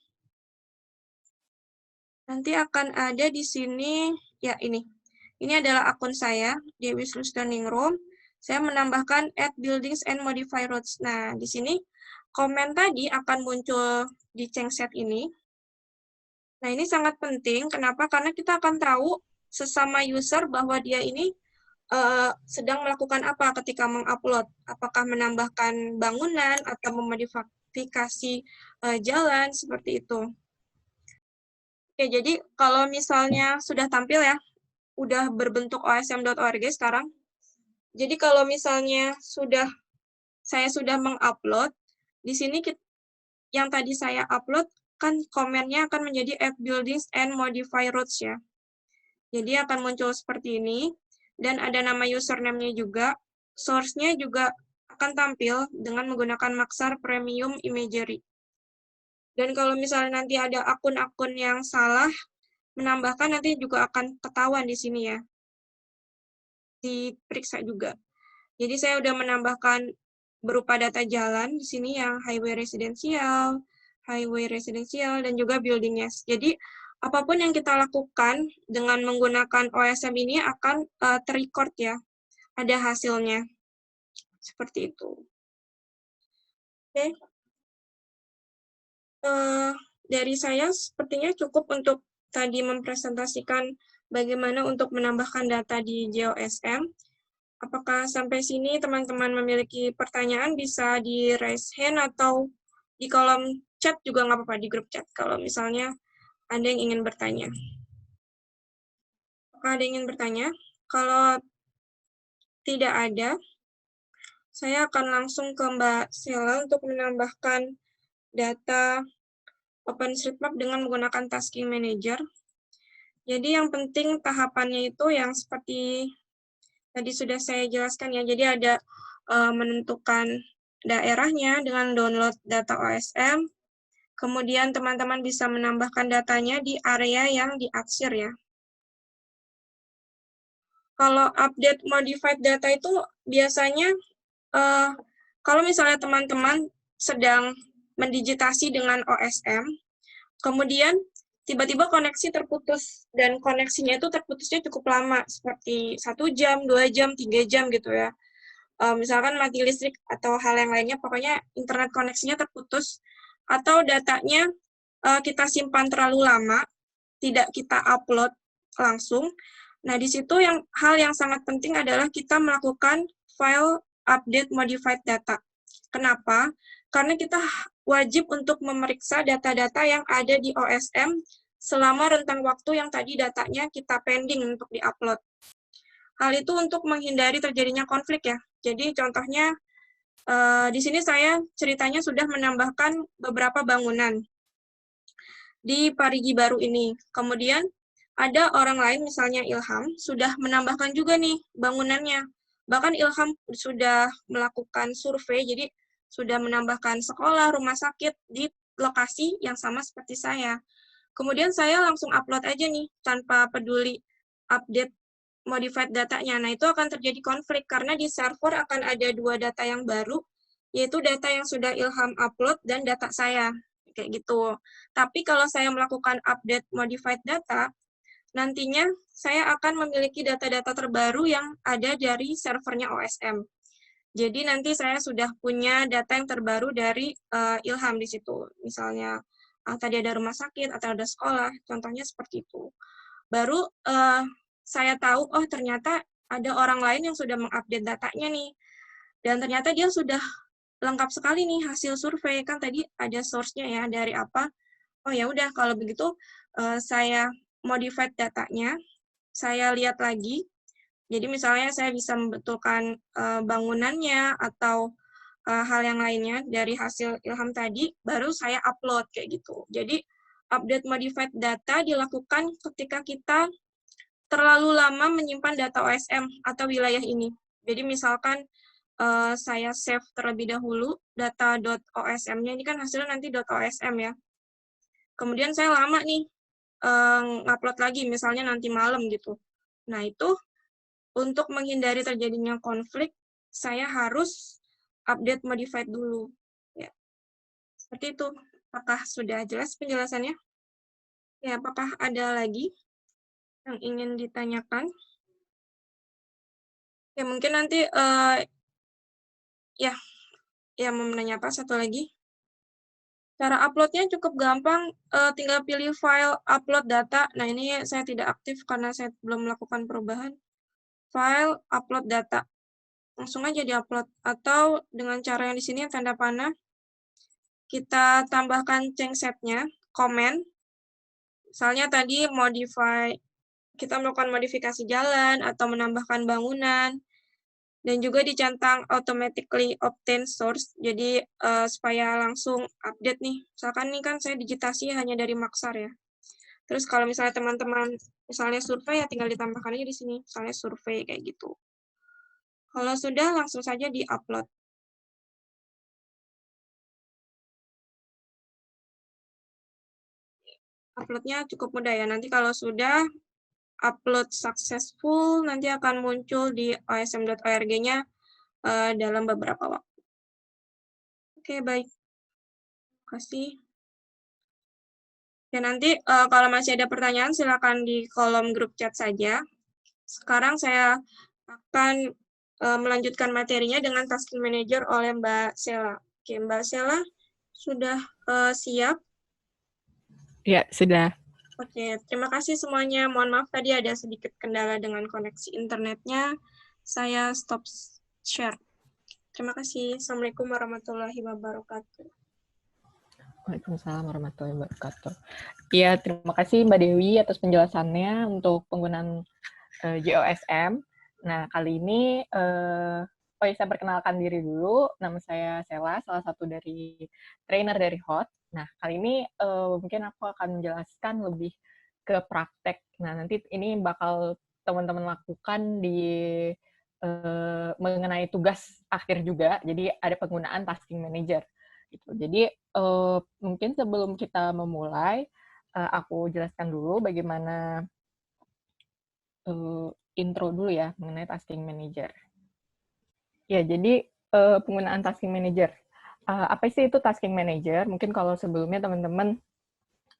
nanti akan ada di sini, ya ini. Ini adalah akun saya, Dewi Learning Room. Saya menambahkan add buildings and modify roads. Nah, di sini komen tadi akan muncul di Chengset ini. Nah, ini sangat penting. Kenapa? Karena kita akan tahu sesama user bahwa dia ini sedang melakukan apa ketika mengupload. Apakah menambahkan bangunan atau memodifikasi jalan, seperti itu. Oke, jadi kalau misalnya sudah tampil ya, udah berbentuk osm.org sekarang. Jadi kalau misalnya saya sudah mengupload, di sini yang tadi saya upload, kan komennya akan menjadi add buildings and modify roads ya. Jadi akan muncul seperti ini, dan ada nama username-nya juga, source-nya juga akan tampil dengan menggunakan Maxar Premium Imagery. Dan kalau misalnya nanti ada akun-akun yang salah, menambahkan nanti juga akan ketahuan di sini ya. Diperiksa juga. Jadi saya udah menambahkan berupa data jalan di sini yang highway residensial, dan juga buildingnya. Jadi apapun yang kita lakukan dengan menggunakan OSM ini akan terrecord ya, ada hasilnya. Seperti itu. Oke. Dari saya sepertinya cukup untuk tadi mempresentasikan bagaimana untuk menambahkan data di GeoSM. Apakah sampai sini teman-teman memiliki pertanyaan, bisa di raise hand atau di kolom chat juga nggak apa-apa, di grup chat kalau misalnya ada yang ingin bertanya. Apakah ada yang ingin bertanya? Kalau tidak ada, saya akan langsung ke Mbak Sela untuk menambahkan data OpenStreetMap dengan menggunakan Tasking Manager. Jadi yang penting tahapannya itu yang seperti tadi sudah saya jelaskan ya. Jadi ada menentukan daerahnya dengan download data OSM. Kemudian teman-teman bisa menambahkan datanya di area yang diarsir ya. Kalau update modified data itu biasanya kalau misalnya teman-teman sedang mendigitasi dengan OSM, kemudian tiba-tiba koneksi terputus, dan koneksinya itu terputusnya cukup lama, seperti 1 jam, 2 jam, 3 jam gitu ya. Misalkan mati listrik atau hal yang lainnya, pokoknya internet koneksinya terputus, atau datanya kita simpan terlalu lama, tidak kita upload langsung. Nah, di situ hal yang sangat penting adalah kita melakukan file update modified data. Kenapa? Karena kita wajib untuk memeriksa data-data yang ada di OSM selama rentang waktu yang tadi datanya kita pending untuk diupload. Hal itu untuk menghindari terjadinya konflik ya. Jadi contohnya di sini saya ceritanya sudah menambahkan beberapa bangunan di Parigi Baru ini. Kemudian ada orang lain, misalnya Ilham, sudah menambahkan juga nih bangunannya. Bahkan Ilham sudah melakukan survei, jadi sudah menambahkan sekolah, rumah sakit di lokasi yang sama seperti saya. Kemudian saya langsung upload aja nih, tanpa peduli update modified datanya. Nah, itu akan terjadi konflik, karena di server akan ada 2 data yang baru, yaitu data yang sudah Ilham upload dan data saya. Kayak gitu. Tapi kalau saya melakukan update modified data, nantinya saya akan memiliki data-data terbaru yang ada dari servernya OSM. Jadi nanti saya sudah punya data yang terbaru dari Ilham di situ. Misalnya tadi ada rumah sakit atau ada sekolah, contohnya seperti itu. Baru saya tahu, oh ternyata ada orang lain yang sudah mengupdate datanya nih. Dan ternyata dia sudah lengkap sekali nih hasil survei, kan tadi ada source-nya ya, dari apa. Oh ya udah, kalau begitu saya modified datanya, saya lihat lagi. Jadi misalnya saya bisa membetulkan bangunannya atau hal yang lainnya dari hasil Ilham tadi, baru saya upload kayak gitu. Jadi update modified data dilakukan ketika kita terlalu lama menyimpan data OSM atau wilayah ini. Jadi misalkan saya save terlebih dahulu data .osm-nya, ini kan hasilnya nanti .osm ya. Kemudian saya lama nih ngupload lagi, misalnya nanti malam gitu. Nah, itu untuk menghindari terjadinya konflik, saya harus update modified dulu. Ya, seperti itu. Apakah sudah jelas penjelasannya? Ya, apakah ada lagi yang ingin ditanyakan? Ya, mungkin nanti, ya mau menanya apa satu lagi? Cara upload-nya cukup gampang, tinggal pilih file upload data. Nah, ini saya tidak aktif karena saya belum melakukan perubahan. File upload data. Langsung aja di-upload. Atau dengan cara yang di sini, tanda panah, kita tambahkan change-set-nya, comment. Misalnya tadi kita melakukan modifikasi jalan atau menambahkan bangunan, dan juga dicentang automatically obtain source, jadi supaya langsung update nih. Misalkan nih kan saya digitasi hanya dari Maxar ya. Terus kalau misalnya teman-teman misalnya survei, ya tinggal ditambahkan aja di sini, misalnya survei kayak gitu. Kalau sudah, langsung saja di-upload. Upload-nya cukup mudah ya. Nanti kalau sudah upload successful, nanti akan muncul di osm.org-nya dalam beberapa waktu. Oke, baik. Terima kasih. Ya, nanti kalau masih ada pertanyaan, silakan di kolom grup chat saja. Sekarang saya akan melanjutkan materinya dengan tasking manager oleh Mbak Sela. Oke, Mbak Sela sudah siap? Ya, sudah. Oke, terima kasih semuanya. Mohon maaf tadi ada sedikit kendala dengan koneksi internetnya. Saya stop share. Terima kasih. Assalamualaikum warahmatullahi wabarakatuh. Waalaikumsalam warahmatullahi wabarakatuh. Ya, terima kasih Mbak Dewi atas penjelasannya untuk penggunaan JOSM. Nah, kali ini, saya perkenalkan diri dulu. Nama saya Sela, salah satu dari trainer dari HOT. Nah, kali ini mungkin aku akan menjelaskan lebih ke praktek. Nah, nanti ini bakal teman-teman lakukan di mengenai tugas akhir juga. Jadi ada penggunaan tasking manager. Gitu. Jadi mungkin sebelum kita memulai, aku jelaskan dulu bagaimana intro dulu ya mengenai tasking manager. Ya, jadi penggunaan tasking manager. Apa sih itu tasking manager? Mungkin kalau sebelumnya teman-teman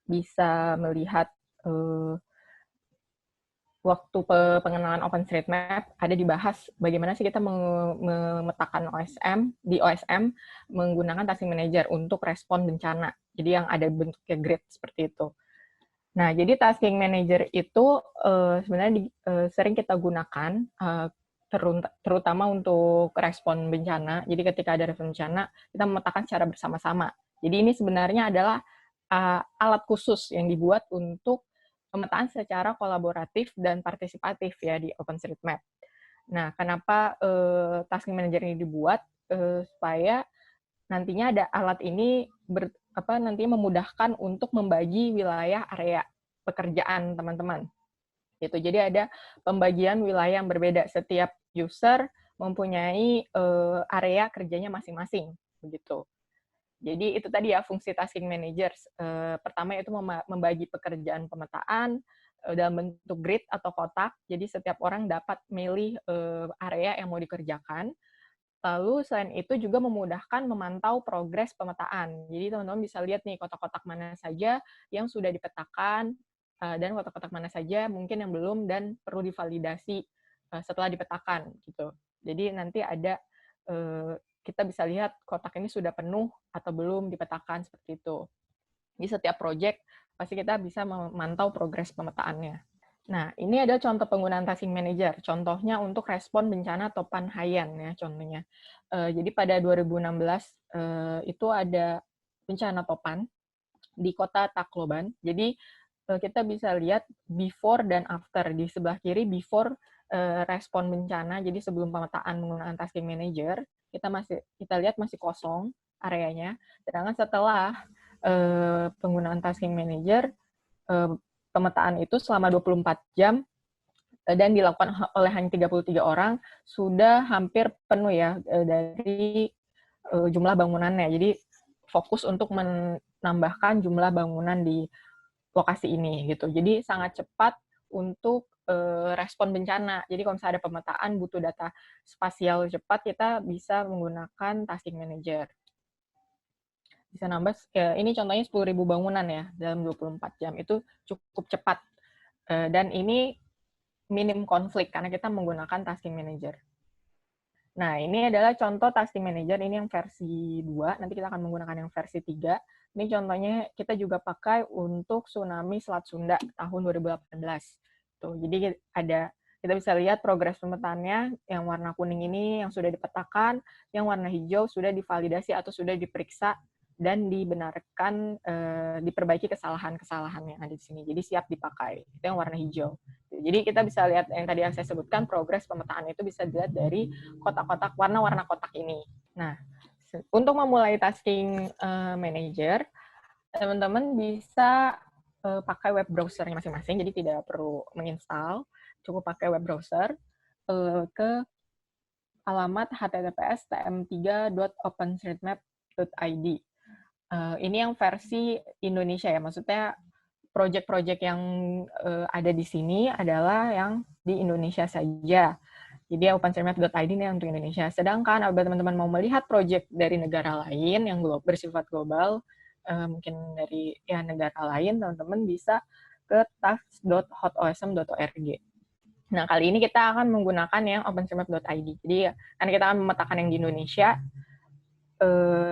bisa melihat waktu pengenalan OpenStreetMap ada dibahas bagaimana sih kita memetakan di OSM menggunakan tasking manager untuk respon bencana. Jadi yang ada bentuknya grid seperti itu. Nah, jadi tasking manager itu sebenarnya sering kita gunakan terutama untuk respon bencana. Jadi ketika ada respon bencana, kita memetakan secara bersama-sama. Jadi ini sebenarnya adalah alat khusus yang dibuat untuk pemetaan secara kolaboratif dan partisipatif ya di OpenStreetMap. Nah, kenapa tasking manager ini dibuat? Supaya nantinya ada alat ini nantinya memudahkan untuk membagi wilayah area pekerjaan teman-teman. Gitu. Jadi ada pembagian wilayah yang berbeda. Setiap user mempunyai area kerjanya masing-masing, begitu. Jadi itu tadi ya fungsi tasking manager. Pertama itu membagi pekerjaan pemetaan dalam bentuk grid atau kotak. Jadi setiap orang dapat milih area yang mau dikerjakan. Lalu selain itu juga memudahkan memantau progres pemetaan. Jadi teman-teman bisa lihat nih kotak-kotak mana saja yang sudah dipetakan dan kotak-kotak mana saja mungkin yang belum dan perlu divalidasi setelah dipetakan gitu. Jadi nanti ada kita bisa lihat kotak ini sudah penuh atau belum dipetakan seperti itu. Di setiap proyek pasti kita bisa memantau progres pemetaannya. Nah, ini ada contoh penggunaan tasking manager. Contohnya untuk respon bencana Topan Haiyan ya contohnya. Jadi pada 2016 itu ada bencana Topan di kota Tacloban. Jadi kita bisa lihat before dan after. Di sebelah kiri before respon bencana, jadi sebelum pemetaan menggunakan tasking manager, kita lihat masih kosong areanya. Sedangkan setelah penggunaan tasking manager, pemetaan itu selama 24 jam dan dilakukan oleh hanya 33 orang, sudah hampir penuh ya dari jumlah bangunannya. Jadi fokus untuk menambahkan jumlah bangunan di lokasi ini gitu. Jadi sangat cepat untuk respon bencana. Jadi kalau misalnya ada pemetaan butuh data spasial cepat, kita bisa menggunakan tasking manager. Bisa nambah, ini contohnya 10.000 bangunan ya dalam 24 jam. Itu cukup cepat. Dan ini minim konflik karena kita menggunakan tasking manager. Nah, ini adalah contoh tasking manager, ini yang versi 2, nanti kita akan menggunakan yang versi 3. Ini contohnya kita juga pakai untuk tsunami Selat Sunda tahun 2018. Tuh, jadi kita bisa lihat progres pemetaannya, yang warna kuning ini yang sudah dipetakan, yang warna hijau sudah divalidasi atau sudah diperiksa dan dibenarkan, diperbaiki kesalahan-kesalahan yang ada di sini. Jadi siap dipakai. Itu yang warna hijau. Jadi kita bisa lihat yang tadi yang saya sebutkan, progres pemetaan itu bisa dilihat dari kotak-kotak, warna-warna kotak ini. Nah, untuk memulai tasking manager, teman-teman bisa pakai web browser-nya masing-masing, jadi tidak perlu menginstal, cukup pakai web browser ke alamat https://tm3.openstreetmap.id. Ini yang versi Indonesia ya, maksudnya proyek-proyek yang ada di sini adalah yang di Indonesia saja. Jadi openstreetmap.id ini untuk Indonesia. Sedangkan apabila teman-teman mau melihat proyek dari negara lain yang bersifat global, mungkin dari ya negara lain, teman-teman bisa ke task.hotosm.org. Nah, kali ini kita akan menggunakan yang openstreetmap.id. Jadi karena kita akan memetakan yang di Indonesia,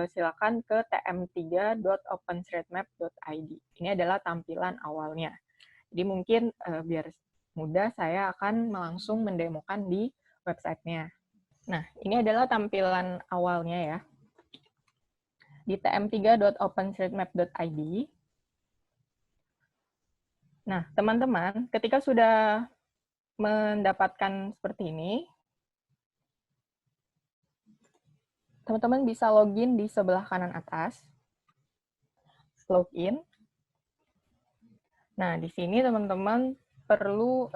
silakan ke tm3.openstreetmap.id. Ini adalah tampilan awalnya. Jadi mungkin biar mudah, saya akan langsung mendemokan di websitenya. Nah, ini adalah tampilan awalnya ya. Di tm3.openstreetmap.id. Nah, teman-teman, ketika sudah mendapatkan seperti ini, teman-teman bisa login di sebelah kanan atas. Login. Nah, di sini teman-teman perlu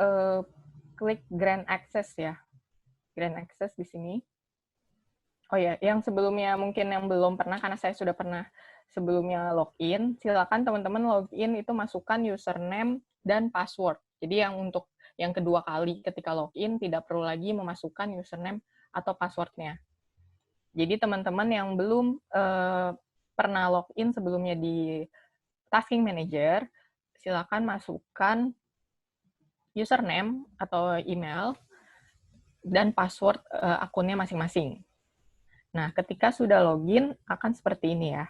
klik Grant Access ya. Grant Access di sini. Oh ya, yang sebelumnya mungkin yang belum pernah, karena saya sudah pernah sebelumnya login, silakan teman-teman login itu masukkan username dan password. Jadi yang untuk yang kedua kali ketika login tidak perlu lagi memasukkan username atau passwordnya. Jadi teman-teman yang belum pernah login sebelumnya di Tasking Manager, silakan masukkan username atau email dan password akunnya masing-masing. Nah, ketika sudah login akan seperti ini ya.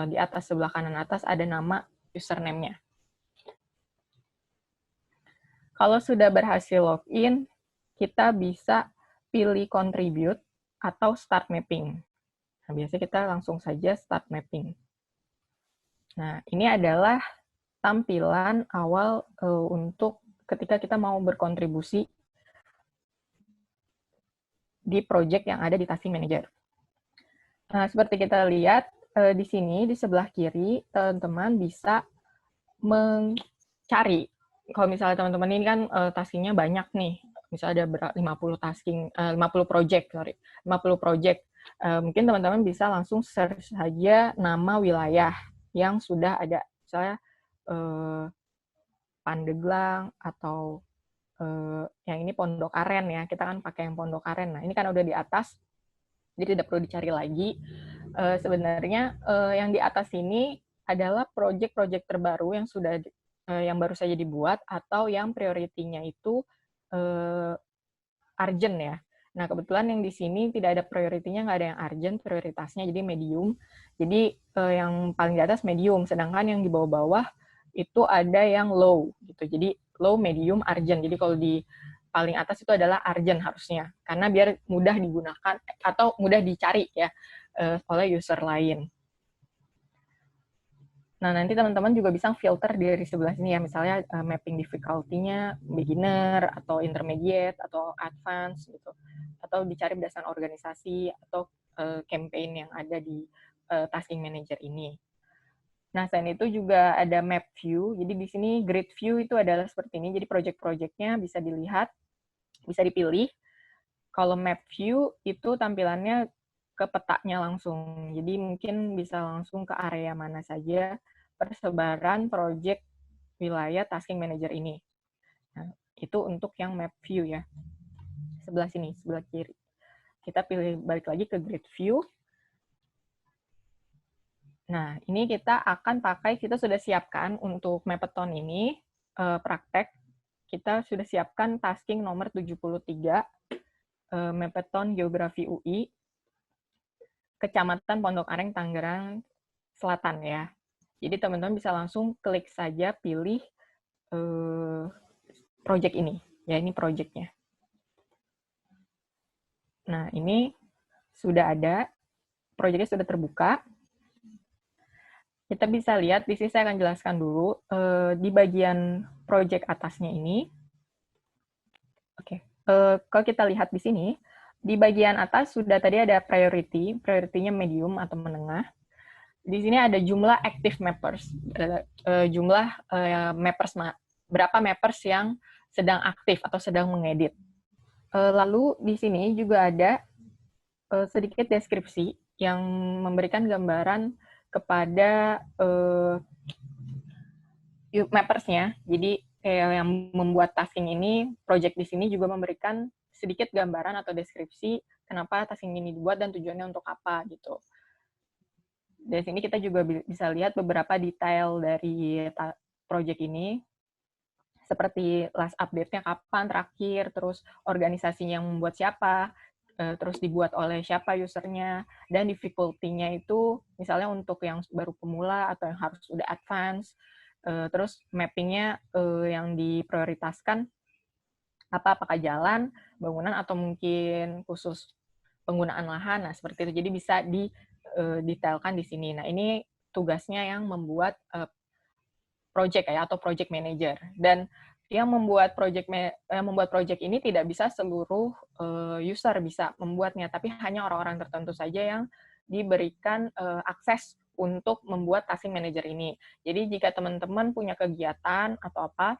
Di atas sebelah kanan atas ada nama username-nya. Kalau sudah berhasil login, kita bisa pilih contribute atau start mapping. Nah, biasanya kita langsung saja start mapping. Nah, ini adalah tampilan awal untuk ketika kita mau berkontribusi di project yang ada di Tasking Manager. Nah, seperti kita lihat di sini, di sebelah kiri, teman-teman bisa mencari. Kalau misalnya teman-teman ini kan taskingnya banyak nih, misalnya ada 50 tasking, 50 project, 50 project. Mungkin teman-teman bisa langsung search saja nama wilayah yang sudah ada, misalnya Pandeglang atau yang ini Pondok Aren ya, kita kan pakai yang Pondok Aren. Nah, ini kan udah di atas, jadi tidak perlu dicari lagi. Sebenarnya yang di atas ini adalah project-project terbaru yang sudah yang baru saja dibuat atau yang prioritinya itu urgent ya. Nah, kebetulan yang di sini tidak ada prioritinya, nggak ada yang urgent, prioritasnya jadi medium. Jadi yang paling di atas medium, sedangkan yang di bawah-bawah itu ada yang low gitu. Jadi low, medium, urgent. Jadi kalau di paling atas itu adalah urgent harusnya, karena biar mudah digunakan atau mudah dicari ya oleh user lain. Nah, nanti teman-teman juga bisa filter dari sebelah sini ya, misalnya mapping difficulty-nya beginner, atau intermediate, atau advance, gitu. Atau dicari berdasarkan organisasi, atau campaign yang ada di Tasking Manager ini. Nah, selain itu juga ada map view. Jadi di sini grid view itu adalah seperti ini. Jadi project-projectnya bisa dilihat, bisa dipilih. Kalau map view itu tampilannya ke petanya langsung. Jadi mungkin bisa langsung ke area mana saja persebaran project wilayah Tasking Manager ini. Nah, itu untuk yang map view ya. Sebelah sini, sebelah kiri. Kita pilih balik lagi ke grid view. Nah, ini kita akan pakai, kita sudah siapkan untuk Mappeton ini, praktek, kita sudah siapkan tasking nomor 73, Mappeton Geografi UI, Kecamatan Pondok Aren, Tangerang Selatan ya. Jadi teman-teman bisa langsung klik saja pilih project ini. Ya, ini projectnya. Nah, ini sudah ada, projectnya sudah terbuka. Kita bisa lihat, di sini saya akan jelaskan dulu, di bagian project atasnya ini. Oke, kalau kita lihat di sini, di bagian atas sudah tadi ada priority, priority-nya medium atau menengah. Di sini ada jumlah active mappers, jumlah mappers, berapa mappers yang sedang aktif atau sedang mengedit. Lalu di sini juga ada sedikit deskripsi yang memberikan gambaran kepada mappersnya. Jadi yang membuat tasking ini, project di sini juga memberikan sedikit gambaran atau deskripsi kenapa tasking ini dibuat dan tujuannya untuk apa gitu. Dari sini kita juga bisa lihat beberapa detail dari project ini, seperti last update-nya kapan terakhir, terus organisasinya yang membuat siapa, terus dibuat oleh siapa usernya, dan difficulty-nya itu misalnya untuk yang baru pemula atau yang harus udah advance, terus mapping-nya yang diprioritaskan apakah jalan, bangunan, atau mungkin khusus penggunaan lahan. Nah, seperti itu. Jadi bisa didetailkan di sini. Nah, ini tugasnya yang membuat project ya, atau project manager. Dan yang membuat project ini tidak bisa seluruh user bisa membuatnya, tapi hanya orang-orang tertentu saja yang diberikan akses untuk membuat tasking manager ini. Jadi jika teman-teman punya kegiatan atau apa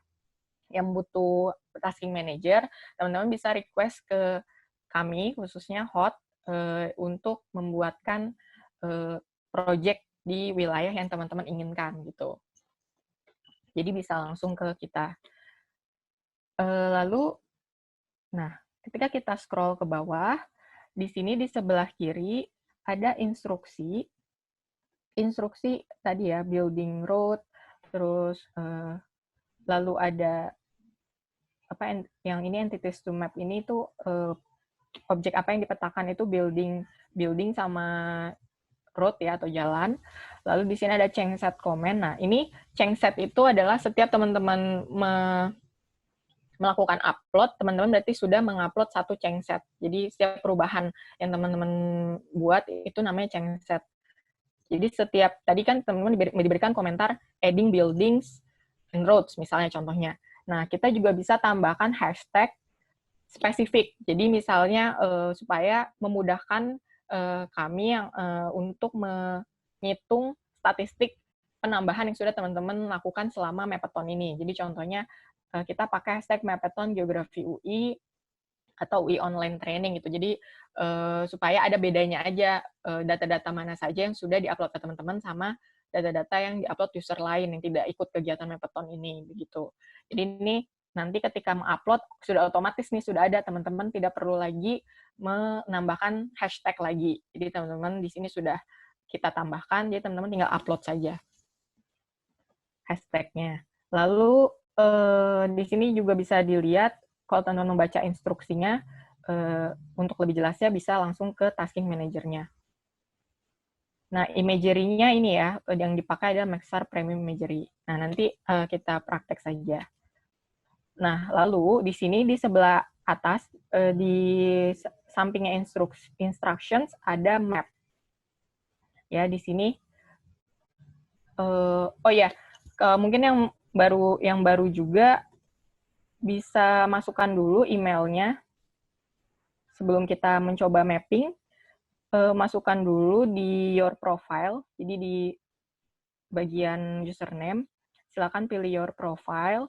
yang butuh tasking manager, teman-teman bisa request ke kami, khususnya HOT, untuk membuatkan project di wilayah yang teman-teman inginkan gitu. Jadi bisa langsung ke kita. Lalu, nah, ketika kita scroll ke bawah, di sini di sebelah kiri ada instruksi. Instruksi tadi ya, building road, terus lalu ada apa yang ini entities to map ini tuh objek apa yang dipetakan itu building sama road ya atau jalan. Lalu di sini ada change set comment. Nah, ini change set itu adalah setiap teman-teman melakukan upload, teman-teman berarti sudah mengupload satu change set. Jadi setiap perubahan yang teman-teman buat itu namanya change set. Jadi setiap tadi kan teman-teman diberikan komentar adding buildings and roads misalnya contohnya. Nah, kita juga bisa tambahkan hashtag spesifik. Jadi misalnya supaya memudahkan kami yang untuk menghitung statistik penambahan yang sudah teman-teman lakukan selama Mapathon ini. Jadi contohnya kita pakai hashtag Mapathon Geografi UI atau UI Online Training gitu. Jadi supaya ada bedanya aja data-data mana saja yang sudah diupload ke teman-teman sama data-data yang diupload user lain yang tidak ikut kegiatan Mapathon ini begitu. Jadi ini nanti ketika mengupload sudah otomatis nih sudah ada, teman-teman tidak perlu lagi menambahkan hashtag lagi. Jadi teman-teman di sini sudah kita tambahkan, jadi teman-teman tinggal upload saja hashtagnya. Lalu di sini juga bisa dilihat kalau teman-teman membaca instruksinya, untuk lebih jelasnya bisa langsung ke tasking manajernya. Nah, imagery-nya ini ya, yang dipakai adalah Maxar Premium Imagery. Nah, nanti kita praktek saja. Nah, lalu di sini di sebelah atas, di sampingnya instructions ada map. Ya, di sini, oh ya, mungkin yang baru juga bisa masukkan dulu emailnya sebelum kita mencoba mapping. Masukkan dulu di your profile, jadi di bagian username, silakan pilih your profile.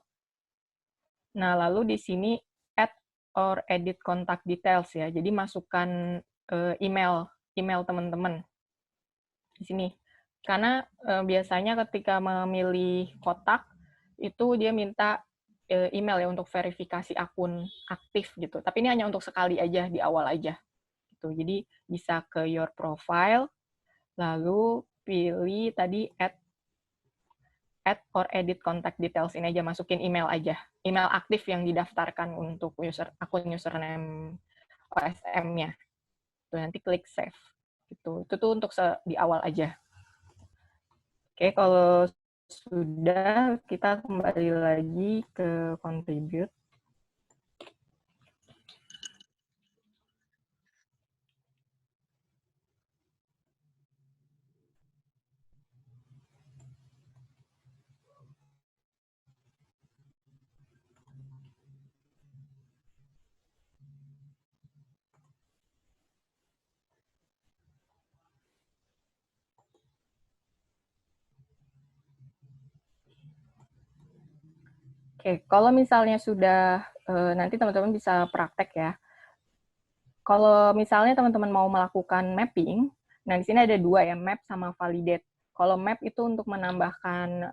Nah, lalu di sini add or edit contact details ya, jadi masukkan email teman-teman di sini. Karena biasanya ketika memilih kotak, itu dia minta email ya untuk verifikasi akun aktif gitu. Tapi ini hanya untuk sekali aja, di awal aja. Gitu. Jadi bisa ke your profile, lalu pilih tadi add or edit contact details, ini aja, masukin email aja. Email aktif yang didaftarkan untuk akun username OSM-nya. Tuh, nanti klik save. Gitu. Itu tuh untuk di awal aja. Oke, kalau sudah, kita kembali lagi ke contribute. Oke, kalau misalnya sudah, nanti teman-teman bisa praktek ya. Kalau misalnya teman-teman mau melakukan mapping, nah di sini ada dua ya, map sama validate. Kalau map itu untuk menambahkan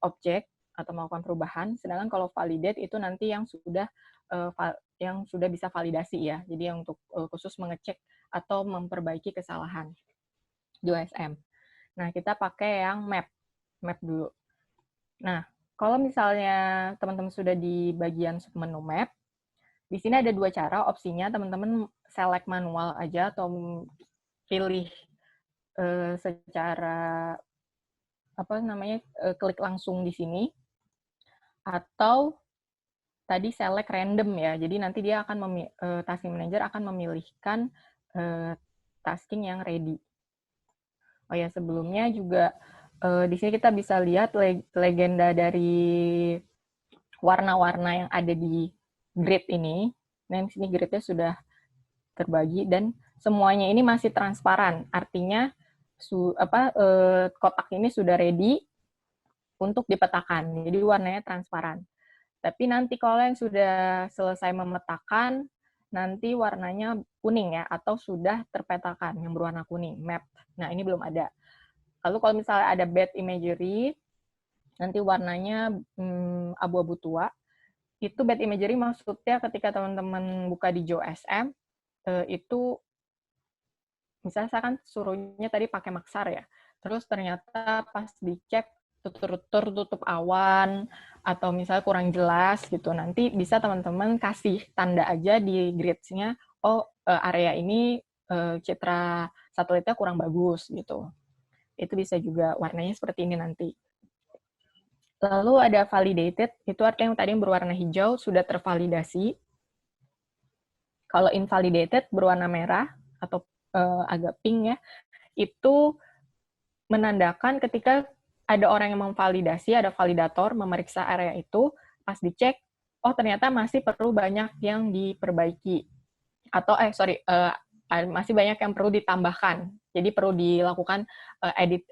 objek atau melakukan perubahan, sedangkan kalau validate itu nanti yang sudah bisa validasi ya. Jadi yang untuk khusus mengecek atau memperbaiki kesalahan di OSM. Nah, kita pakai yang map dulu. Nah, kalau misalnya teman-teman sudah di bagian submenu map, di sini ada dua cara opsinya, teman-teman select manual aja atau pilih secara klik langsung di sini, atau tadi select random ya. Jadi nanti dia akan tasking manager akan memilihkan tasking yang ready. Oh ya, sebelumnya juga di sini kita bisa lihat legenda dari warna-warna yang ada di grid ini. Nah, di sini gridnya sudah terbagi dan semuanya ini masih transparan. Artinya kotak ini sudah ready untuk dipetakan. Jadi warnanya transparan. Tapi nanti kalau yang sudah selesai memetakan, nanti warnanya kuning ya, atau sudah terpetakan yang berwarna kuning, map. Nah, ini belum ada. Lalu kalau misalnya ada bad imagery, nanti warnanya abu-abu tua. Itu bad imagery maksudnya ketika teman-teman buka di GeoSM, itu misalnya saya kan suruhnya tadi pakai maksar ya, terus ternyata pas dicek tertutup awan atau misalnya kurang jelas gitu, nanti bisa teman-teman kasih tanda aja di grids-nya, oh area ini citra satelitnya kurang bagus gitu. Itu bisa juga warnanya seperti ini nanti. Lalu ada validated, itu artinya yang tadi yang berwarna hijau sudah tervalidasi. Kalau invalidated berwarna merah atau agak pink ya, itu menandakan ketika ada orang yang memvalidasi, ada validator memeriksa area itu, pas dicek, oh ternyata masih perlu banyak yang diperbaiki. Atau, masih banyak yang perlu ditambahkan. Jadi perlu dilakukan edit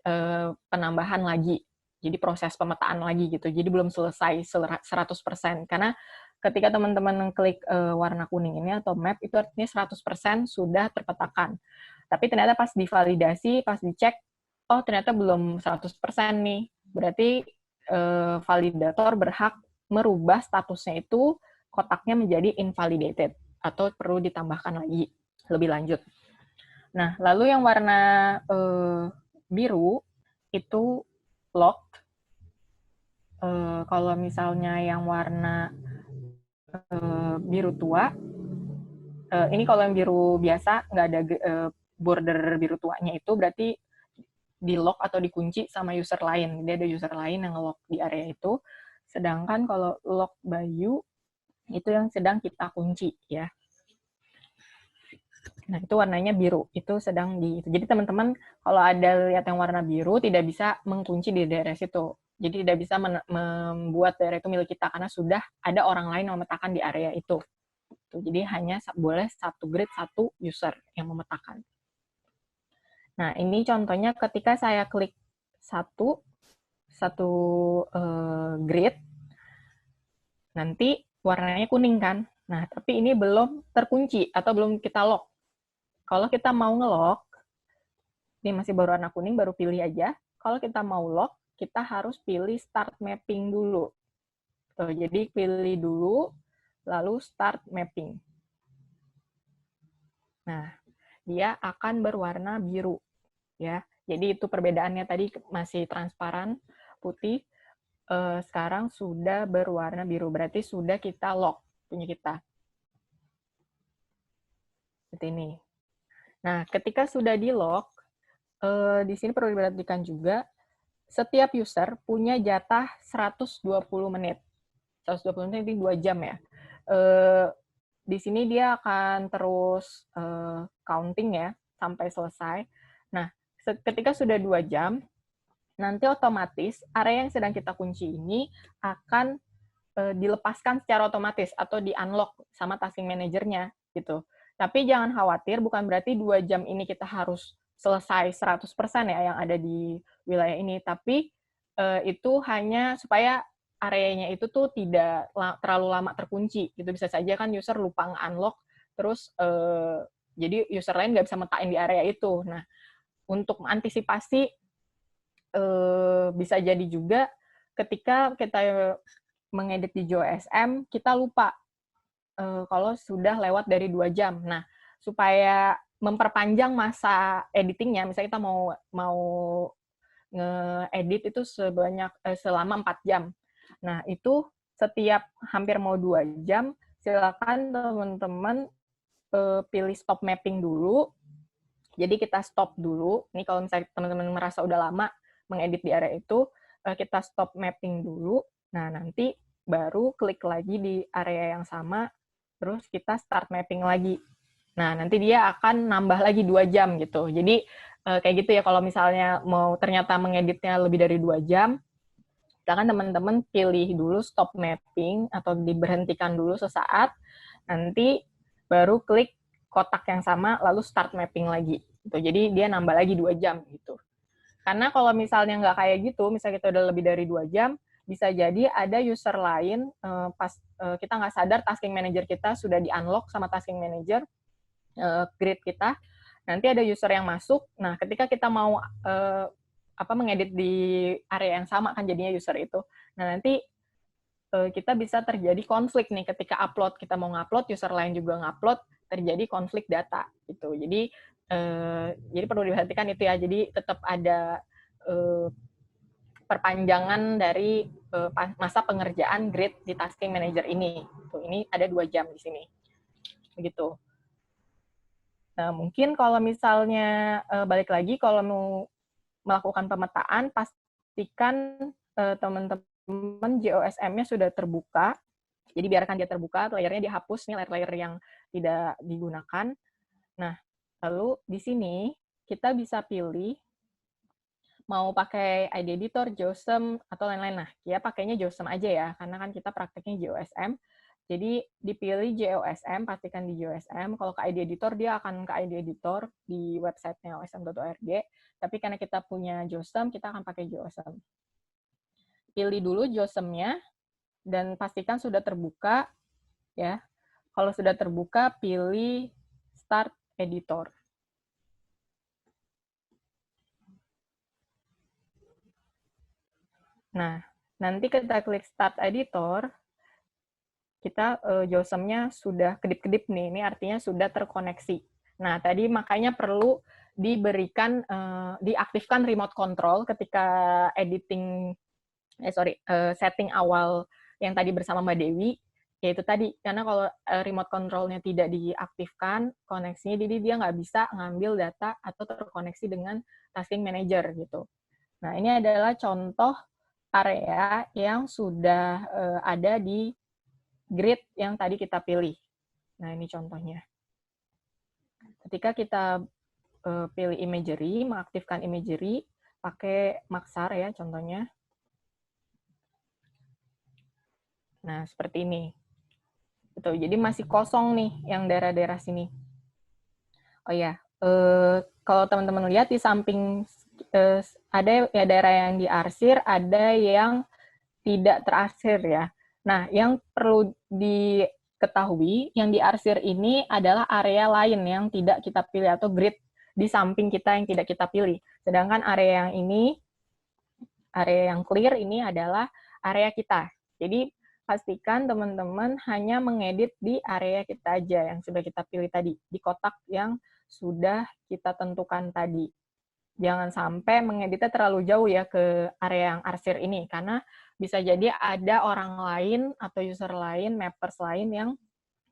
penambahan lagi. Jadi proses pemetaan lagi gitu. Jadi belum selesai 100%. Karena ketika teman-teman klik warna kuning ini atau map, itu artinya 100% sudah terpetakan. Tapi ternyata pas divalidasi, pas dicek, oh ternyata belum 100% nih. Berarti validator berhak merubah statusnya itu kotaknya menjadi invalidated atau perlu ditambahkan lagi lebih lanjut. Nah, lalu yang warna biru itu locked. Kalau misalnya yang warna biru tua, ini kalau yang biru biasa nggak ada border biru tuanya itu berarti di lock atau dikunci sama user lain. Dia ada user lain yang lock di area itu. Sedangkan kalau lock by you itu yang sedang kita kunci ya. Nah, itu warnanya biru. Itu sedang di itu. Jadi teman-teman kalau ada lihat yang warna biru tidak bisa mengunci di daerah situ. Jadi tidak bisa membuat daerah itu milik kita karena sudah ada orang lain yang memetakan di area itu. Jadi hanya boleh satu grid, satu user yang memetakan. Nah, ini contohnya ketika saya klik satu grid, nanti warnanya kuning kan. Nah, tapi ini belum terkunci atau belum kita lock. Kalau kita mau nge-lock, ini masih baru warna kuning, baru pilih aja. Kalau kita mau lock, kita harus pilih start mapping dulu. Tuh, jadi pilih dulu, lalu start mapping. Nah, dia akan berwarna biru. Ya, jadi itu perbedaannya tadi masih transparan, putih. Sekarang sudah berwarna biru, berarti sudah kita lock punya kita. Seperti ini. Nah, ketika sudah di lock, di sini perlu diperhatikan juga, setiap user punya jatah 120 menit. 120 menit itu 2 jam ya. Di sini dia akan terus counting ya, sampai selesai. Nah, ketika sudah 2 jam, nanti otomatis area yang sedang kita kunci ini akan dilepaskan secara otomatis atau di-unlock sama tasking manajernya gitu. Tapi jangan khawatir, bukan berarti 2 jam ini kita harus selesai 100% ya yang ada di wilayah ini, tapi itu hanya supaya areanya itu tuh tidak terlalu lama terkunci gitu. Bisa saja kan user lupa nge-unlock, terus jadi user lain nggak bisa metain di area itu. Nah, untuk mengantisipasi bisa jadi juga ketika kita mengedit di JOSM, kita lupa kalau sudah lewat dari 2 jam. Nah, supaya memperpanjang masa editingnya, misalnya kita mau nge-edit itu selama 4 jam. Nah, itu setiap hampir mau 2 jam, silakan teman-teman pilih stop mapping dulu. Jadi kita stop dulu. Ini kalau misalnya teman-teman merasa udah lama mengedit di area itu, kita stop mapping dulu. Nah, nanti baru klik lagi di area yang sama, terus kita start mapping lagi. Nah, nanti dia akan nambah lagi 2 jam gitu. Jadi, kayak gitu ya, kalau misalnya mau ternyata mengeditnya lebih dari 2 jam, silakan teman-teman pilih dulu stop mapping atau diberhentikan dulu sesaat, nanti baru klik kotak yang sama, lalu start mapping lagi. Gitu. Jadi dia nambah lagi 2 jam gitu. Karena kalau misalnya nggak kayak gitu, misalnya kita udah lebih dari 2 jam, bisa jadi ada user lain, pas kita nggak sadar tasking manager kita sudah di-unlock sama tasking manager, grid kita, nanti ada user yang masuk, nah ketika kita mau mengedit di area yang sama kan jadinya user itu, nah nanti kita bisa terjadi konflik nih ketika upload, kita mau ngupload, user lain juga ngupload, terjadi konflik data gitu. Jadi perlu diperhatikan itu ya. Jadi tetap ada perpanjangan dari masa pengerjaan grid di tasking manager ini. Tuh, ini ada 2 jam di sini. Begitu. Nah, mungkin kalau misalnya balik lagi, kalau mau melakukan pemetaan, pastikan teman-teman JOSM-nya sudah terbuka. Jadi biarkan dia terbuka, layernya dihapus nih, layer-layer yang tidak digunakan. Nah, lalu di sini kita bisa pilih mau pakai ID Editor, JOSM, atau lain-lain. Nah, ya pakainya JOSM aja ya, karena kan kita prakteknya JOSM. Jadi dipilih JOSM, pastikan di JOSM. Kalau ke ID Editor, dia akan ke ID Editor di websitenya osm.org. Tapi karena kita punya JOSM, kita akan pakai JOSM. Pilih dulu JOSM-nya, dan pastikan sudah terbuka. Ya, kalau sudah terbuka, pilih Start Editor. Nah, nanti kita klik Start Editor, kita JOSM-nya sudah kedip-kedip nih, ini artinya sudah terkoneksi. Nah, tadi makanya perlu diberikan, diaktifkan remote control ketika setting awal yang tadi bersama Mbak Dewi, yaitu tadi, karena kalau remote control-nya tidak diaktifkan, koneksinya, jadi dia nggak bisa ngambil data atau terkoneksi dengan tasking manager gitu. Nah, ini adalah contoh area yang sudah ada di grid yang tadi kita pilih. Nah, ini contohnya. Ketika kita pilih imagery, mengaktifkan imagery, pakai Maxar ya contohnya. Nah, seperti ini. Gitu. Jadi masih kosong nih yang daerah-daerah sini. Oh ya, kalau teman-teman lihat di samping ada ya daerah yang diarsir, ada yang tidak terarsir ya. Nah, yang perlu diketahui, yang diarsir ini adalah area lain yang tidak kita pilih atau grid di samping kita yang tidak kita pilih. Sedangkan area yang ini, area yang clear ini adalah area kita. Jadi pastikan teman-teman hanya mengedit di area kita aja yang sudah kita pilih tadi, di kotak yang sudah kita tentukan tadi. Jangan sampai mengeditnya terlalu jauh ya ke area yang arsir ini, karena bisa jadi ada orang lain atau user lain, mappers lain yang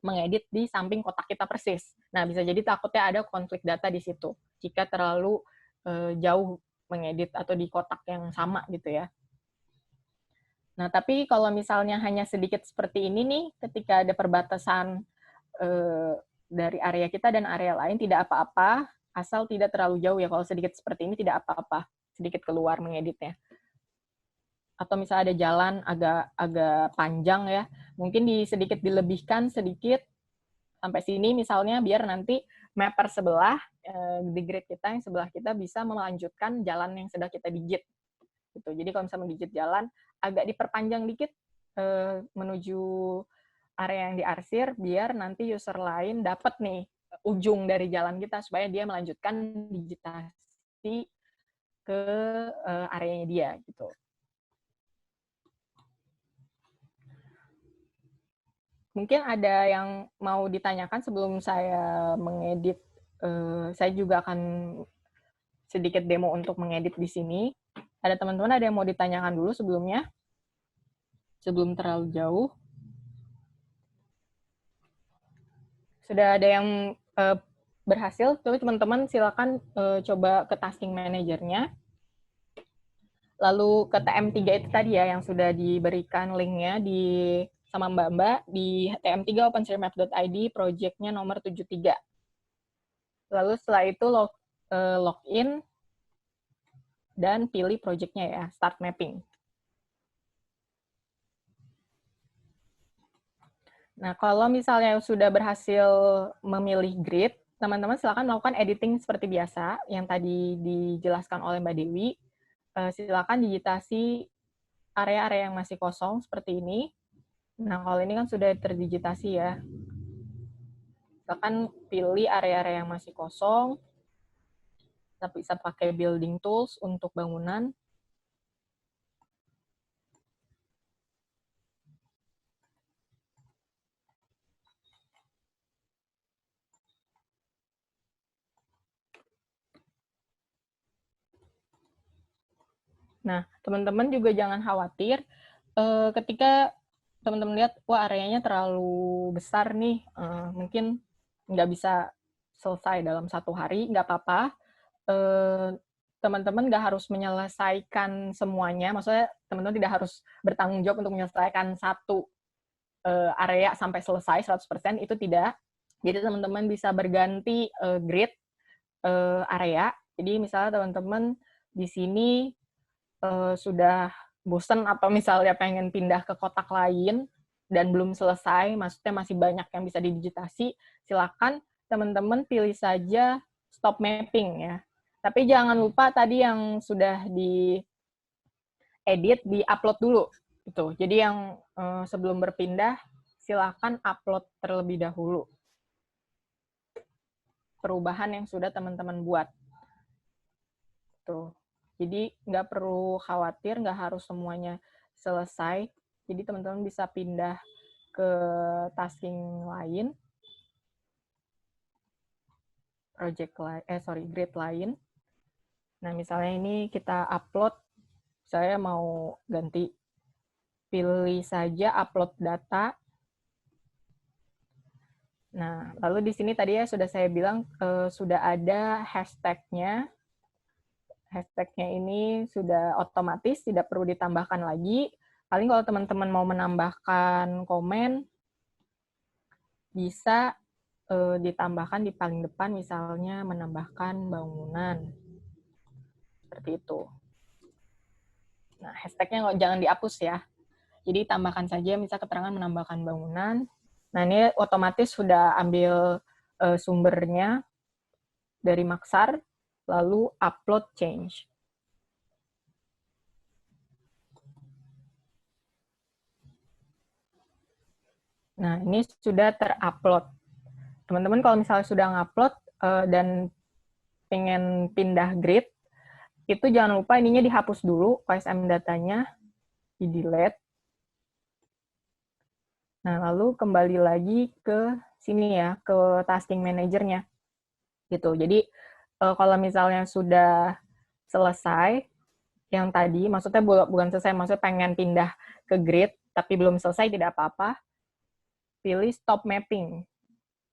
mengedit di samping kotak kita persis. Nah, bisa jadi takutnya ada konflik data di situ, jika terlalu jauh mengedit atau di kotak yang sama gitu ya. Nah, tapi kalau misalnya hanya sedikit seperti ini nih, ketika ada perbatasan dari area kita dan area lain, tidak apa-apa, asal tidak terlalu jauh ya. Kalau sedikit seperti ini tidak apa-apa, sedikit keluar mengeditnya. Atau misalnya ada jalan agak panjang ya, mungkin sedikit dilebihkan sedikit sampai sini misalnya, biar nanti mapper sebelah di grid kita yang sebelah kita bisa melanjutkan jalan yang sudah kita digit. Gitu. Jadi kalau misalnya mendigit jalan, agak diperpanjang dikit menuju area yang diarsir, biar nanti user lain dapat nih ujung dari jalan kita, supaya dia melanjutkan digitasi ke areanya dia. Gitu. Mungkin ada yang mau ditanyakan sebelum saya mengedit. Saya juga akan sedikit demo untuk mengedit di sini. Ada teman-teman ada yang mau ditanyakan dulu sebelumnya? Sebelum terlalu jauh. Sudah ada yang berhasil? Tapi teman-teman silakan coba ke tasking manajernya. Lalu ke TM3 itu tadi ya, yang sudah diberikan linknya sama Mbak-Mbak di TM3 OpenStreetMap.id, project-nya nomor 73. Lalu setelah itu login dan pilih project-nya ya, start mapping. Nah, kalau misalnya sudah berhasil memilih grid, teman-teman silakan melakukan editing seperti biasa, yang tadi dijelaskan oleh Mbak Dewi. Silakan digitasi area-area yang masih kosong seperti ini. Nah, kalau ini kan sudah terdigitasi ya. Silakan pilih area-area yang masih kosong. Kita bisa pakai building tools untuk bangunan. Nah, teman-teman juga jangan khawatir ketika teman-teman lihat, wah areanya terlalu besar nih, mungkin nggak bisa selesai dalam 1 hari, nggak apa-apa. Teman-teman nggak harus menyelesaikan semuanya, maksudnya teman-teman tidak harus bertanggung jawab untuk menyelesaikan satu area sampai selesai 100%, itu tidak. Jadi teman-teman bisa berganti grid area. Jadi misalnya teman-teman di sini sudah bosen atau misalnya pengen pindah ke kotak lain dan belum selesai, maksudnya masih banyak yang bisa didigitasi, silakan teman-teman pilih saja stop mapping ya. Tapi jangan lupa tadi yang sudah diedit, di-upload dulu. Gitu. Jadi yang sebelum berpindah, silakan upload terlebih dahulu perubahan yang sudah teman-teman buat. Tuh. Jadi nggak perlu khawatir, nggak harus semuanya selesai. Jadi teman-teman bisa pindah ke tasking lain, grid lain. Nah, misalnya ini kita upload, saya mau ganti, pilih saja upload data. Nah, lalu di sini tadi ya sudah saya bilang sudah ada hashtag-nya. Hashtag-nya ini sudah otomatis, tidak perlu ditambahkan lagi. Paling kalau teman-teman mau menambahkan komen, bisa ditambahkan di paling depan, misalnya menambahkan bangunan. Seperti itu. Nah, hashtag-nya jangan dihapus ya. Jadi tambahkan saja, misal keterangan menambahkan bangunan. Nah, ini otomatis sudah ambil sumbernya dari Maxar, lalu upload change. Nah, ini sudah terupload. Teman-teman kalau misalnya sudah ngupload dan pengen pindah grid, itu jangan lupa ininya dihapus dulu, OSM datanya, di-delete. Nah, lalu kembali lagi ke sini ya, ke tasking manager-nya. Gitu. Jadi, kalau misalnya sudah selesai, yang tadi, maksudnya bukan selesai, maksudnya pengen pindah ke grid, tapi belum selesai, tidak apa-apa, pilih stop mapping.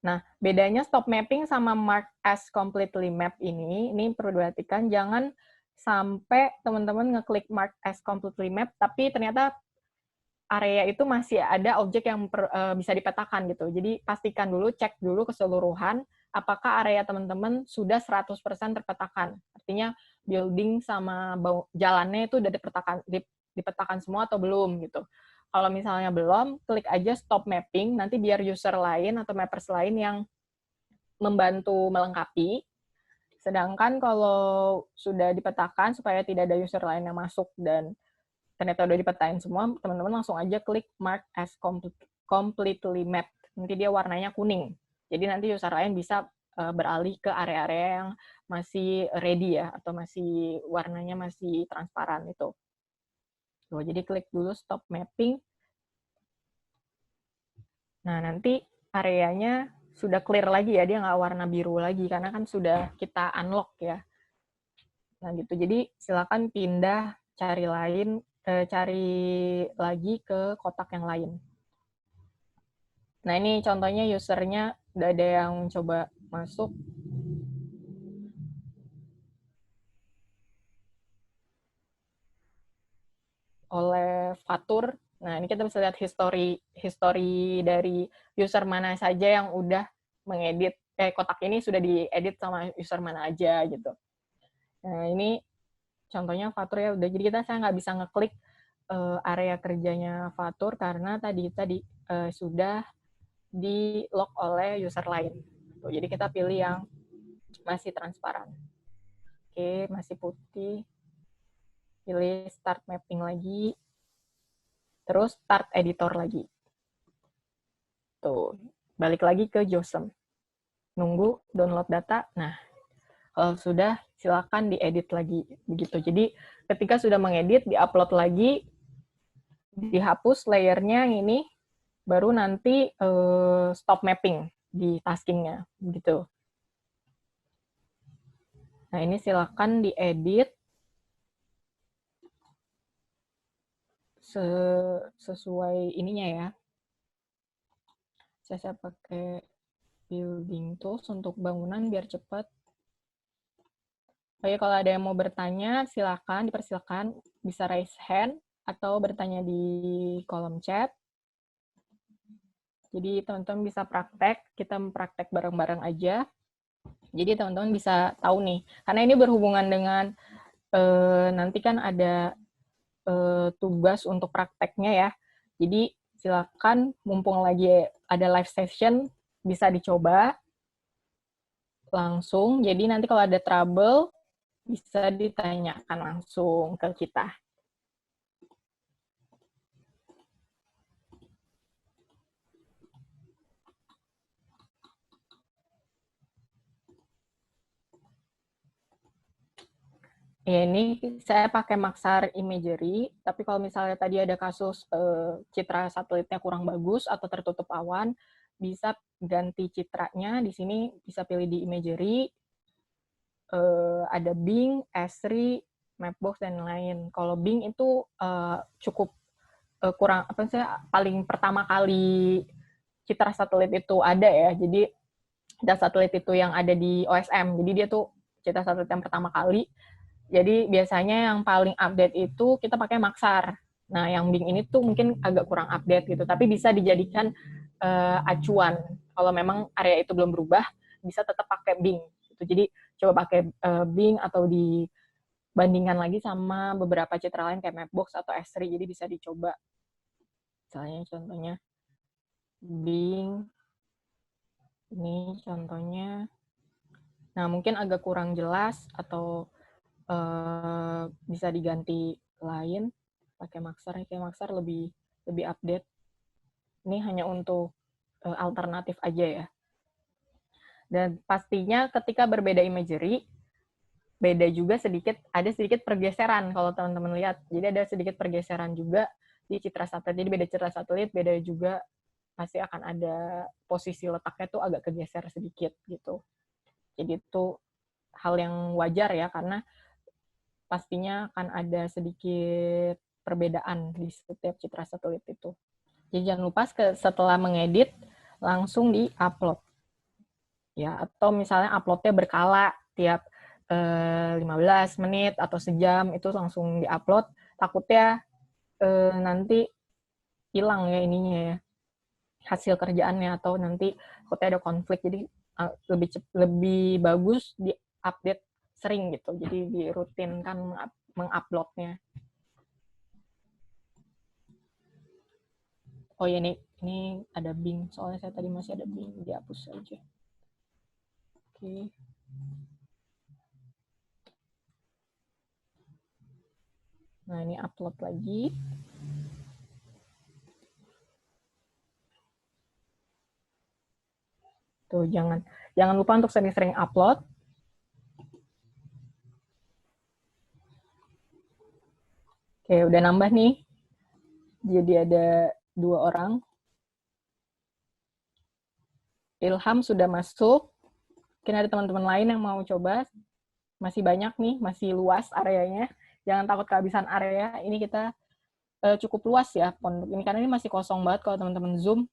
Nah, bedanya stop mapping sama mark as completely map ini perlu diperhatikan, jangan sampai teman-teman ngeklik mark as completely map, tapi ternyata area itu masih ada objek yang bisa dipetakan gitu. Jadi pastikan dulu, cek dulu keseluruhan, apakah area teman-teman sudah 100% terpetakan. Artinya building sama jalannya itu udah dipetakan semua atau belum gitu. Kalau misalnya belum, klik aja stop mapping, nanti biar user lain atau mappers lain yang membantu melengkapi. Sedangkan kalau sudah dipetakan supaya tidak ada user lain yang masuk dan ternyata udah dipetain semua, teman-teman langsung aja klik mark as completely mapped. Nanti dia warnanya kuning. Jadi nanti user lain bisa beralih ke area-area yang masih ready ya, atau masih warnanya masih transparan itu. Tuh, jadi klik dulu stop mapping. Nah, nanti areanya sudah clear lagi ya, dia nggak warna biru lagi, karena kan sudah kita unlock ya. Nah, gitu. Jadi silakan pindah, cari lagi ke kotak yang lain. Nah, ini contohnya usernya udah ada yang coba masuk. Oleh Fatur. Nah, ini kita bisa lihat history dari user mana saja yang udah mengedit. Kotak ini sudah diedit sama user mana aja gitu. Nah, ini contohnya Fatur ya. Udah, jadi saya nggak bisa ngeklik area kerjanya Fatur karena tadi sudah di lock oleh user lain. Tuh, jadi kita pilih yang masih transparan. Oke, masih putih. Pilih start mapping lagi. Terus start editor lagi. Tuh, balik lagi ke JOSM. Nunggu download data. Nah, kalau sudah, silakan diedit lagi. Begitu. Jadi, ketika sudah mengedit, diupload lagi, dihapus layernya yang ini, baru nanti stop mapping di taskingnya. Begitu. Nah, ini silakan diedit. sesuai ininya ya. Saya pakai building tools untuk bangunan biar cepat. Oke, kalau ada yang mau bertanya, silakan, dipersilakan bisa raise hand atau bertanya di kolom chat. Jadi teman-teman bisa praktek, kita praktek bareng-bareng aja. Jadi teman-teman bisa tahu nih, karena ini berhubungan dengan nanti kan ada tugas untuk prakteknya ya. Jadi silakan, mumpung lagi ada live session, bisa dicoba langsung. Jadi nanti kalau ada trouble, bisa ditanyakan langsung ke kita. Ya, ini saya pakai Maxar Imagery, tapi kalau misalnya tadi ada kasus citra satelitnya kurang bagus atau tertutup awan, bisa ganti citranya. Di sini bisa pilih di Imagery, ada Bing, Esri, Mapbox, dan lain. Kalau Bing itu cukup kurang, apa sih, paling pertama kali citra satelit itu ada ya, jadi citra satelit itu yang ada di OSM, jadi dia tuh citra satelit yang pertama kali. Jadi biasanya yang paling update itu kita pakai Maxar. Nah, yang Bing ini tuh mungkin agak kurang update gitu, tapi bisa dijadikan acuan. Kalau memang area itu belum berubah, bisa tetap pakai Bing. Gitu. Jadi coba pakai Bing atau dibandingkan lagi sama beberapa citra lain kayak Mapbox atau S3, jadi bisa dicoba. Misalnya contohnya Bing, ini contohnya. Nah, mungkin agak kurang jelas atau bisa diganti lain pakai Maxar. Kayak Maxar lebih update. Ini hanya untuk alternatif aja ya. Dan pastinya ketika berbeda imagery, beda juga ada sedikit pergeseran kalau teman-teman lihat. Jadi ada sedikit pergeseran juga di citra satelit. Jadi beda citra satelit, beda juga pasti akan ada posisi letaknya tuh agak kegeser sedikit gitu. Jadi itu hal yang wajar ya, karena pastinya akan ada sedikit perbedaan di setiap citra satelit itu. Jadi jangan lupa setelah mengedit, langsung di-upload. Ya, atau misalnya uploadnya berkala, tiap 15 menit atau sejam, itu langsung di-upload. Takutnya nanti hilang ya ininya ya, hasil kerjaannya, atau nanti takutnya ada konflik. Jadi lebih bagus di-update sering gitu, jadi dirutinkan menguploadnya. Oh ya, ini ada Bing, soalnya saya tadi masih ada Bing, dihapus saja. Oke. Nah, ini upload lagi. Tuh, jangan lupa untuk sering-sering upload. Oke, udah nambah nih. Jadi ada 2 orang. Ilham sudah masuk. Mungkin ada teman-teman lain yang mau coba. Masih banyak nih, masih luas areanya. Jangan takut kehabisan area. Ini kita cukup luas ya pondok ini, karena ini masih kosong banget. Kalau teman-teman zoom,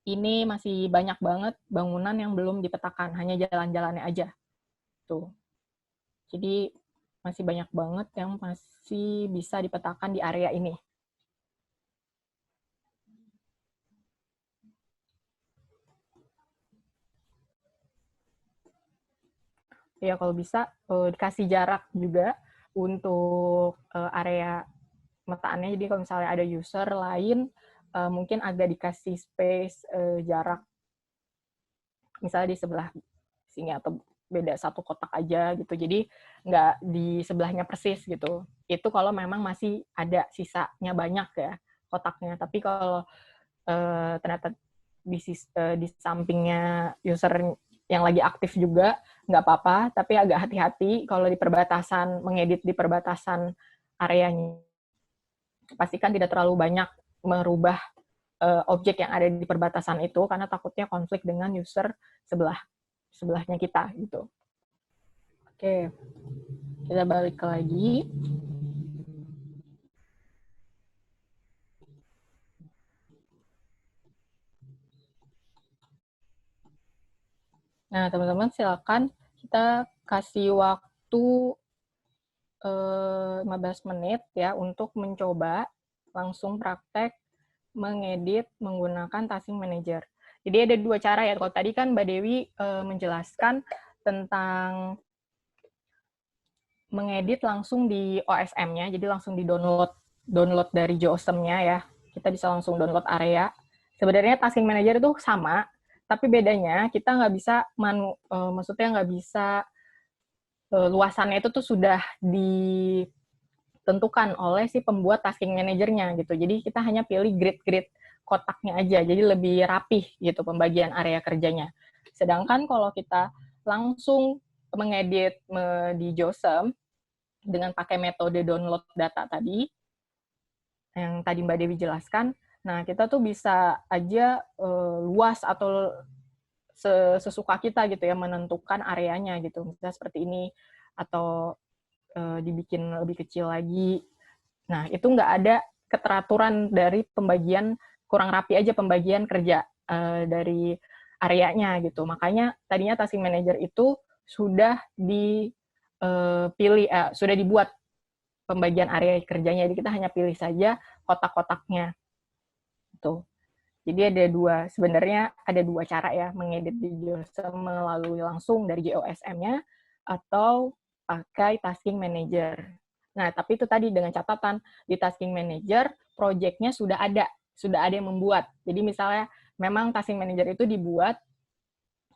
ini masih banyak banget bangunan yang belum dipetakan, hanya jalan-jalannya aja. Tuh. Jadi masih banyak banget yang masih bisa dipetakan di area ini. Ya, kalau bisa dikasih jarak juga untuk area metaannya. Jadi kalau misalnya ada user lain, mungkin agak dikasih space jarak, misalnya di sebelah sini atau beda satu kotak aja gitu. Jadi nggak di sebelahnya persis gitu. Itu kalau memang masih ada sisanya banyak ya kotaknya. Tapi kalau ternyata di sampingnya user yang lagi aktif juga, nggak apa-apa, tapi agak hati-hati kalau di perbatasan, mengedit di perbatasan areanya. Pastikan tidak terlalu banyak merubah objek yang ada di perbatasan itu, karena takutnya konflik dengan user sebelahnya kita gitu. Oke, kita balik lagi. Nah, teman-teman silakan kita kasih waktu 15 menit ya untuk mencoba langsung praktek mengedit menggunakan Tasking Manager. Jadi ada dua cara ya. Kalau tadi kan Mbak Dewi menjelaskan tentang mengedit langsung di OSM-nya, jadi langsung download dari JOSM-nya ya. Kita bisa langsung download area. Sebenarnya Tasking Manager itu sama, tapi bedanya kita nggak bisa maksudnya nggak bisa luasannya itu tuh sudah ditentukan oleh si pembuat Tasking Manager-nya gitu. Jadi kita hanya pilih grid-grid kotaknya aja, jadi lebih rapih gitu pembagian area kerjanya. Sedangkan kalau kita langsung mengedit di JOSM dengan pakai metode download data tadi, yang tadi Mbak Dewi jelaskan, nah kita tuh bisa aja luas atau sesuka kita gitu ya menentukan areanya gitu, misalnya seperti ini, atau dibikin lebih kecil lagi. Nah itu nggak ada keteraturan dari pembagian, kurang rapi aja pembagian kerja dari areanya gitu. Makanya tadinya Tasking Manager itu sudah sudah dibuat pembagian area kerjanya, jadi kita hanya pilih saja kotak-kotaknya. Tuh. Jadi sebenarnya ada dua cara ya mengedit di JOSM melalui langsung dari JOSM-nya atau pakai Tasking Manager. Nah, tapi itu tadi dengan catatan di Tasking Manager project-nya sudah ada yang membuat. Jadi misalnya memang Tasking Manager itu dibuat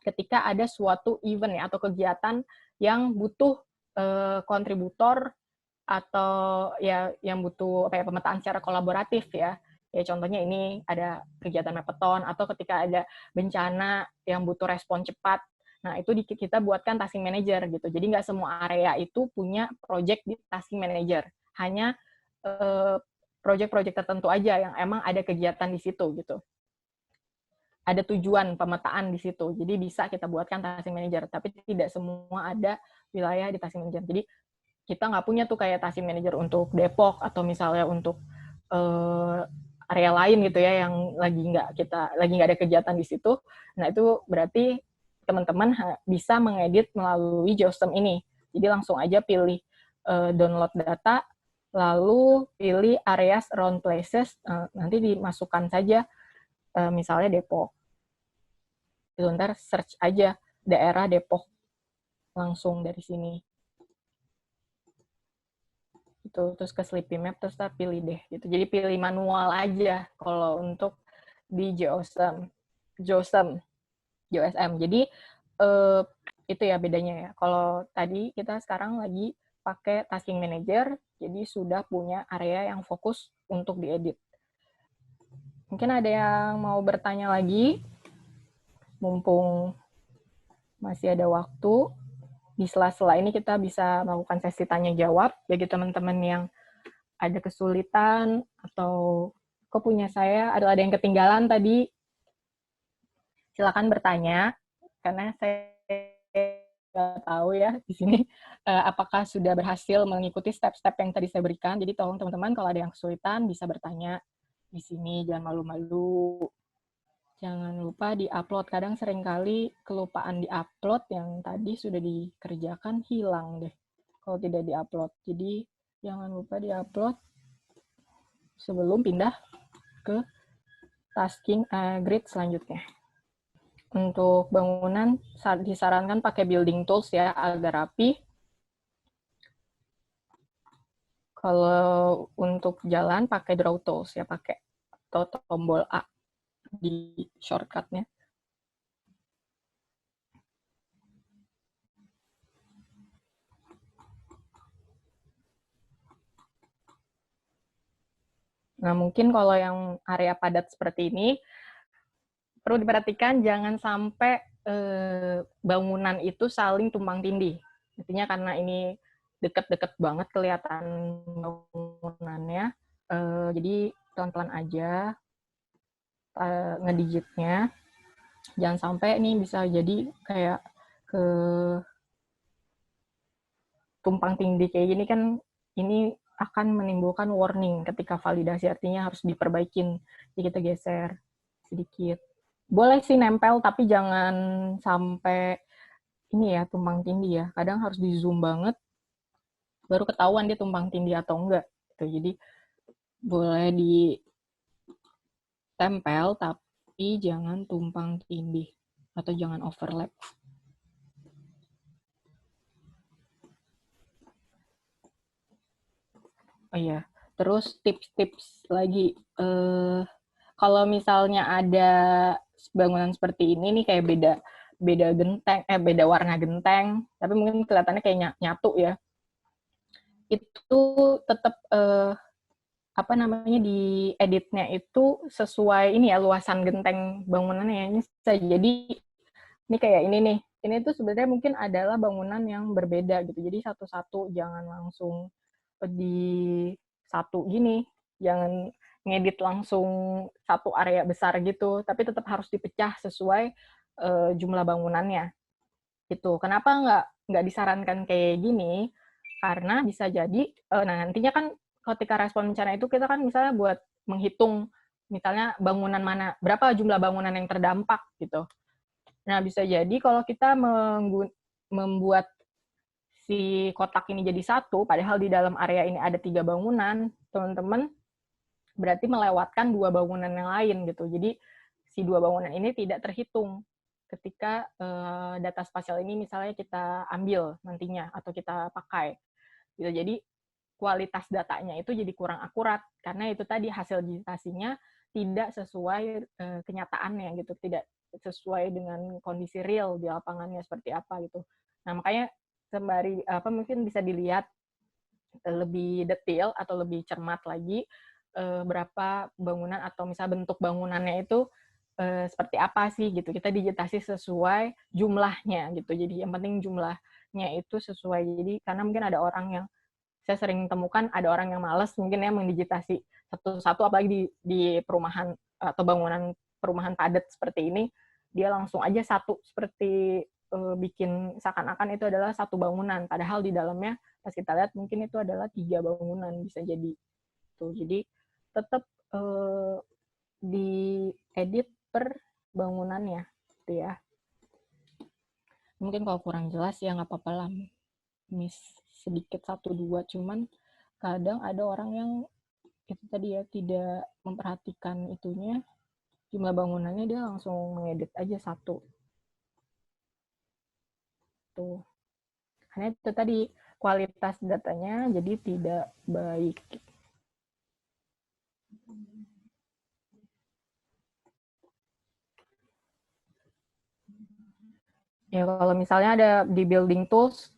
ketika ada suatu event ya atau kegiatan yang butuh kontributor atau ya yang butuh pemetaan secara kolaboratif ya. Ya contohnya ini ada kegiatan Mappeton atau ketika ada bencana yang butuh respon cepat. Nah, itu kita buatkan Tasking Manager gitu. Jadi nggak semua area itu punya project di Tasking Manager. Hanya project-project tertentu aja yang emang ada kegiatan di situ gitu. Ada tujuan pemetaan di situ. Jadi bisa kita buatkan Tasking Manager, tapi tidak semua ada wilayah di Tasking Manager. Jadi kita nggak punya tuh kayak Tasking Manager untuk Depok atau misalnya untuk area lain gitu ya yang lagi nggak ada kegiatan di situ. Nah itu berarti teman-teman bisa mengedit melalui JOSM ini. Jadi langsung aja pilih download data, lalu pilih areas around places, nanti dimasukkan saja misalnya Depok. Itu ntar search aja daerah Depok langsung dari sini. Itu terus ke Sleepy Map terus kita pilih deh gitu. Jadi pilih manual aja kalau untuk di JOSM. Jadi itu ya bedanya ya. Kalau tadi kita sekarang lagi pakai Tasking Manager, jadi sudah punya area yang fokus untuk diedit. Mungkin ada yang mau bertanya lagi, mumpung masih ada waktu. Di sela-sela ini kita bisa melakukan sesi tanya-jawab bagi teman-teman yang ada kesulitan atau kok punya saya ada yang ketinggalan tadi, silakan bertanya karena saya nggak tahu ya di sini apakah sudah berhasil mengikuti step-step yang tadi saya berikan. Jadi tolong teman-teman kalau ada yang kesulitan bisa bertanya di sini, jangan malu-malu. Jangan lupa di-upload. Kadang seringkali kelupaan di-upload yang tadi sudah dikerjakan hilang deh kalau tidak di-upload. Jadi jangan lupa di-upload sebelum pindah ke tasking grid selanjutnya. Untuk bangunan disarankan pakai building tools ya agar rapi. Kalau untuk jalan pakai draw tools ya, pakai atau tombol A di shortcutnya. Nah, mungkin kalau yang area padat seperti ini, perlu diperhatikan jangan sampai bangunan itu saling tumpang tindih. Artinya karena ini deket-deket banget kelihatan bangunannya, jadi pelan-pelan aja ngedigitnya. Jangan sampai ini bisa jadi kayak ke tumpang tindih kayak gini kan, ini akan menimbulkan warning ketika validasi, artinya harus diperbaikin. Jadi kita geser sedikit. Boleh sih nempel, tapi jangan sampai ini ya, tumpang tindih ya. Kadang harus di zoom banget baru ketahuan dia tumpang tindih atau enggak. Gitu. Jadi boleh ditempel tapi jangan tumpang tindih atau jangan overlap. Oh iya, terus tips-tips lagi. Kalau misalnya ada bangunan seperti ini nih kayak beda genteng, beda warna genteng, tapi mungkin kelihatannya kayak nyatu ya. Itu tetap apa namanya di editnya itu sesuai ini ya luasan genteng bangunannya ya. Ini bisa jadi ini kayak ini nih. Ini tuh sebenarnya mungkin adalah bangunan yang berbeda gitu. Jadi satu-satu jangan langsung di satu gini, jangan ngedit langsung satu area besar gitu, tapi tetap harus dipecah sesuai jumlah bangunannya. Gitu. Kenapa nggak disarankan kayak gini? Karena bisa jadi, nah nantinya kan ketika respon bencana itu kita kan misalnya buat menghitung misalnya bangunan mana, berapa jumlah bangunan yang terdampak gitu. Nah bisa jadi kalau kita membuat si kotak ini jadi satu, padahal di dalam area ini ada 3 bangunan, teman-teman berarti melewatkan 2 bangunan yang lain gitu. Jadi si 2 bangunan ini tidak terhitung ketika data spasial ini misalnya kita ambil nantinya atau kita pakai. Gitu. Jadi kualitas datanya itu jadi kurang akurat karena itu tadi hasil digitasinya tidak sesuai kenyataannya gitu, tidak sesuai dengan kondisi real di lapangannya seperti apa gitu. Nah makanya sembari apa mungkin bisa dilihat lebih detail atau lebih cermat lagi berapa bangunan atau misal bentuk bangunannya itu seperti apa sih gitu. Kita digitasi sesuai jumlahnya gitu. Jadi yang penting jumlahnya itu sesuai. Jadi karena mungkin ada orang yang saya sering temukan ada orang yang malas mungkin ya mendigitasi satu-satu apalagi di perumahan atau bangunan perumahan padat seperti ini dia langsung aja satu seperti bikin seakan-akan itu adalah satu bangunan padahal di dalamnya pas kita lihat mungkin itu adalah 3 bangunan bisa jadi tuh jadi tetap diedit per bangunannya gitu ya mungkin kalau kurang jelas ya nggak apa-apa lah miss sedikit satu dua cuman kadang ada orang yang itu tadi ya tidak memperhatikan itunya jumlah bangunannya dia langsung mengedit aja satu tuh karena itu tadi kualitas datanya jadi tidak baik ya kalau misalnya ada di building tools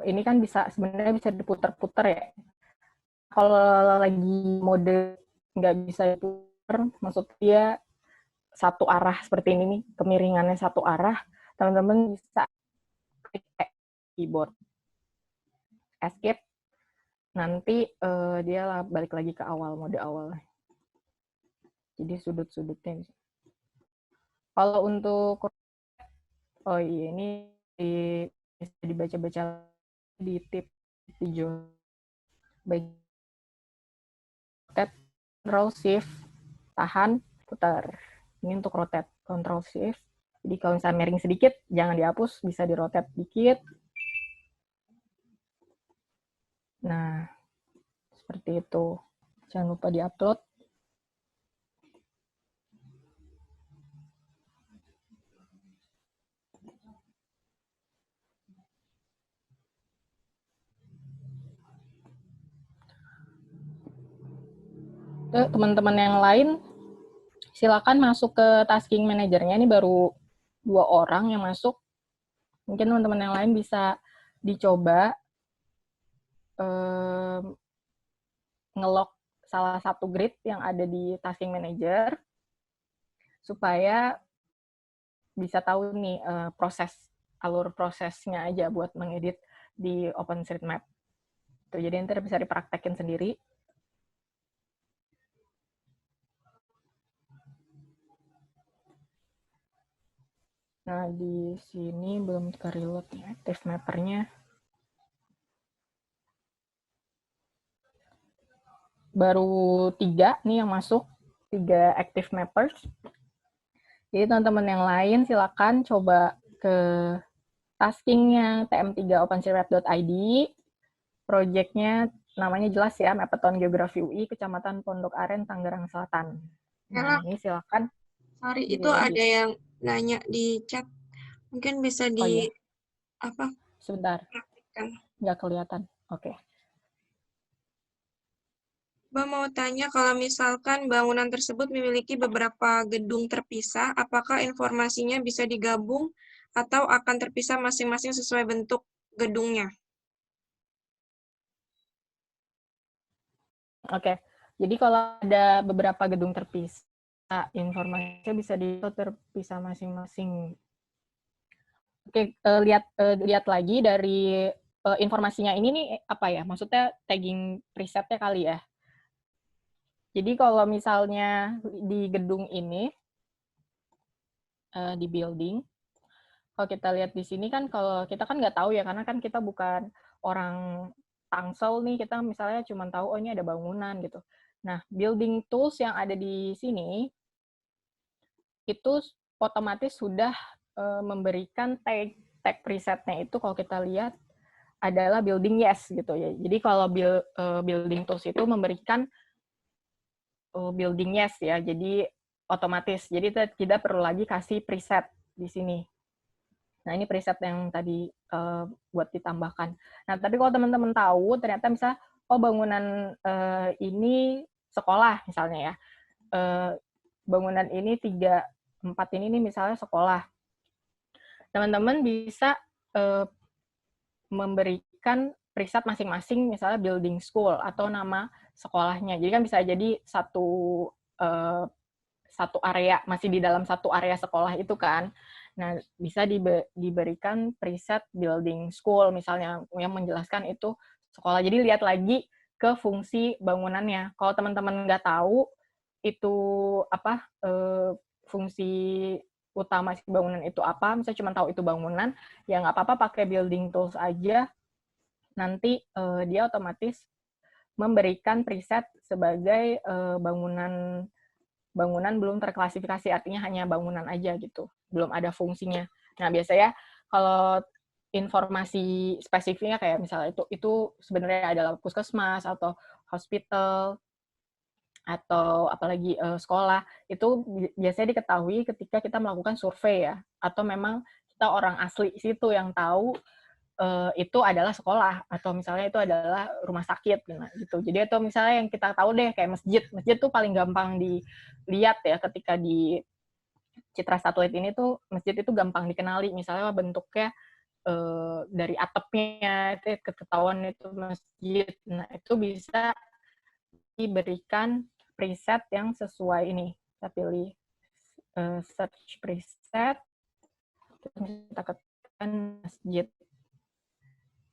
ini kan bisa sebenarnya bisa diputar-putar ya kalau lagi mode nggak bisa diputar maksud dia satu arah seperti ini nih kemiringannya satu arah teman-teman bisa klik keyboard escape nanti dia balik lagi ke awal mode awal jadi sudut-sudutnya kalau untuk oh iya ini bisa dibaca-baca di tip video baik rotate control shift tahan putar ini untuk rotate control shift jadi kalau misalnya miring sedikit jangan dihapus bisa di rotate dikit nah seperti itu jangan lupa diupload teman-teman yang lain silakan masuk ke tasking manajernya ini baru 2 orang yang masuk mungkin teman-teman yang lain bisa dicoba nge-lock salah satu grid yang ada di tasking manager supaya bisa tahu nih alur prosesnya aja buat mengedit di OpenStreetMap. Tuh, jadi nanti bisa dipraktekin sendiri. Nah, di sini belum ke-reload ya, active mapper-nya. Baru 3 nih yang masuk, 3 active mappers. Jadi teman-teman yang lain silakan coba ke taskingnya tm3 openstreetmap.id. Projectnya namanya jelas ya, Mappeton Geografi UI, Kecamatan Pondok Aren, Tangerang Selatan. Nah, ini silakan. Sorry, itu ada yang nanya di chat. Mungkin bisa Oh iya, sebentar. praktikkan. Nggak kelihatan. Oke. Mbak mau tanya, kalau misalkan bangunan tersebut memiliki beberapa gedung terpisah, apakah informasinya bisa digabung atau akan terpisah masing-masing sesuai bentuk gedungnya? Oke. Jadi kalau ada beberapa gedung terpisah, informasinya bisa terpisah masing-masing. Oke, lihat lagi dari informasinya ini nih apa ya? Maksudnya tagging presetnya kali ya. Jadi kalau misalnya di gedung ini, di building, kalau kita lihat di sini kan, kalau kita kan nggak tahu ya, karena kan kita bukan orang Tangsel nih, kita misalnya cuma tahu, oh ini ada bangunan gitu. Nah, building tools yang ada di sini, itu otomatis sudah memberikan tag presetnya itu, kalau kita lihat, adalah building yes gitu ya. Jadi kalau building tools itu memberikan building yes ya, jadi otomatis. Jadi tidak perlu lagi kasih preset di sini. Nah, ini preset yang tadi buat ditambahkan. Nah, tapi kalau teman-teman tahu, ternyata misalnya, oh bangunan ini sekolah misalnya ya. Bangunan ini 3, 4 ini nih misalnya sekolah. Teman-teman bisa memberikan preset masing-masing, misalnya building school atau nama sekolahnya. Jadi kan bisa jadi satu area, masih di dalam satu area sekolah itu kan. Nah, bisa diberikan preset building school misalnya, yang menjelaskan itu sekolah. Jadi lihat lagi ke fungsi bangunannya. Kalau teman-teman nggak tahu itu apa fungsi utama si bangunan itu apa, misalnya cuma tahu itu bangunan, ya nggak apa-apa pakai building tools aja, nanti dia otomatis memberikan preset sebagai bangunan belum terklasifikasi, artinya hanya bangunan aja gitu, belum ada fungsinya. Nah, biasanya kalau informasi spesifiknya kayak misalnya itu sebenarnya adalah puskesmas atau hospital atau apalagi sekolah, itu biasanya diketahui ketika kita melakukan survei ya, atau memang kita orang asli situ yang tahu itu adalah sekolah, atau misalnya itu adalah rumah sakit gitu. Jadi atau misalnya yang kita tahu deh kayak masjid tuh paling gampang dilihat ya, ketika di citra satelit ini tuh masjid itu gampang dikenali, misalnya bentuknya dari atapnya itu ketahuan itu masjid. Nah, itu bisa diberikan preset yang sesuai ini. Kita pilih search preset, terus kita ketikkan masjid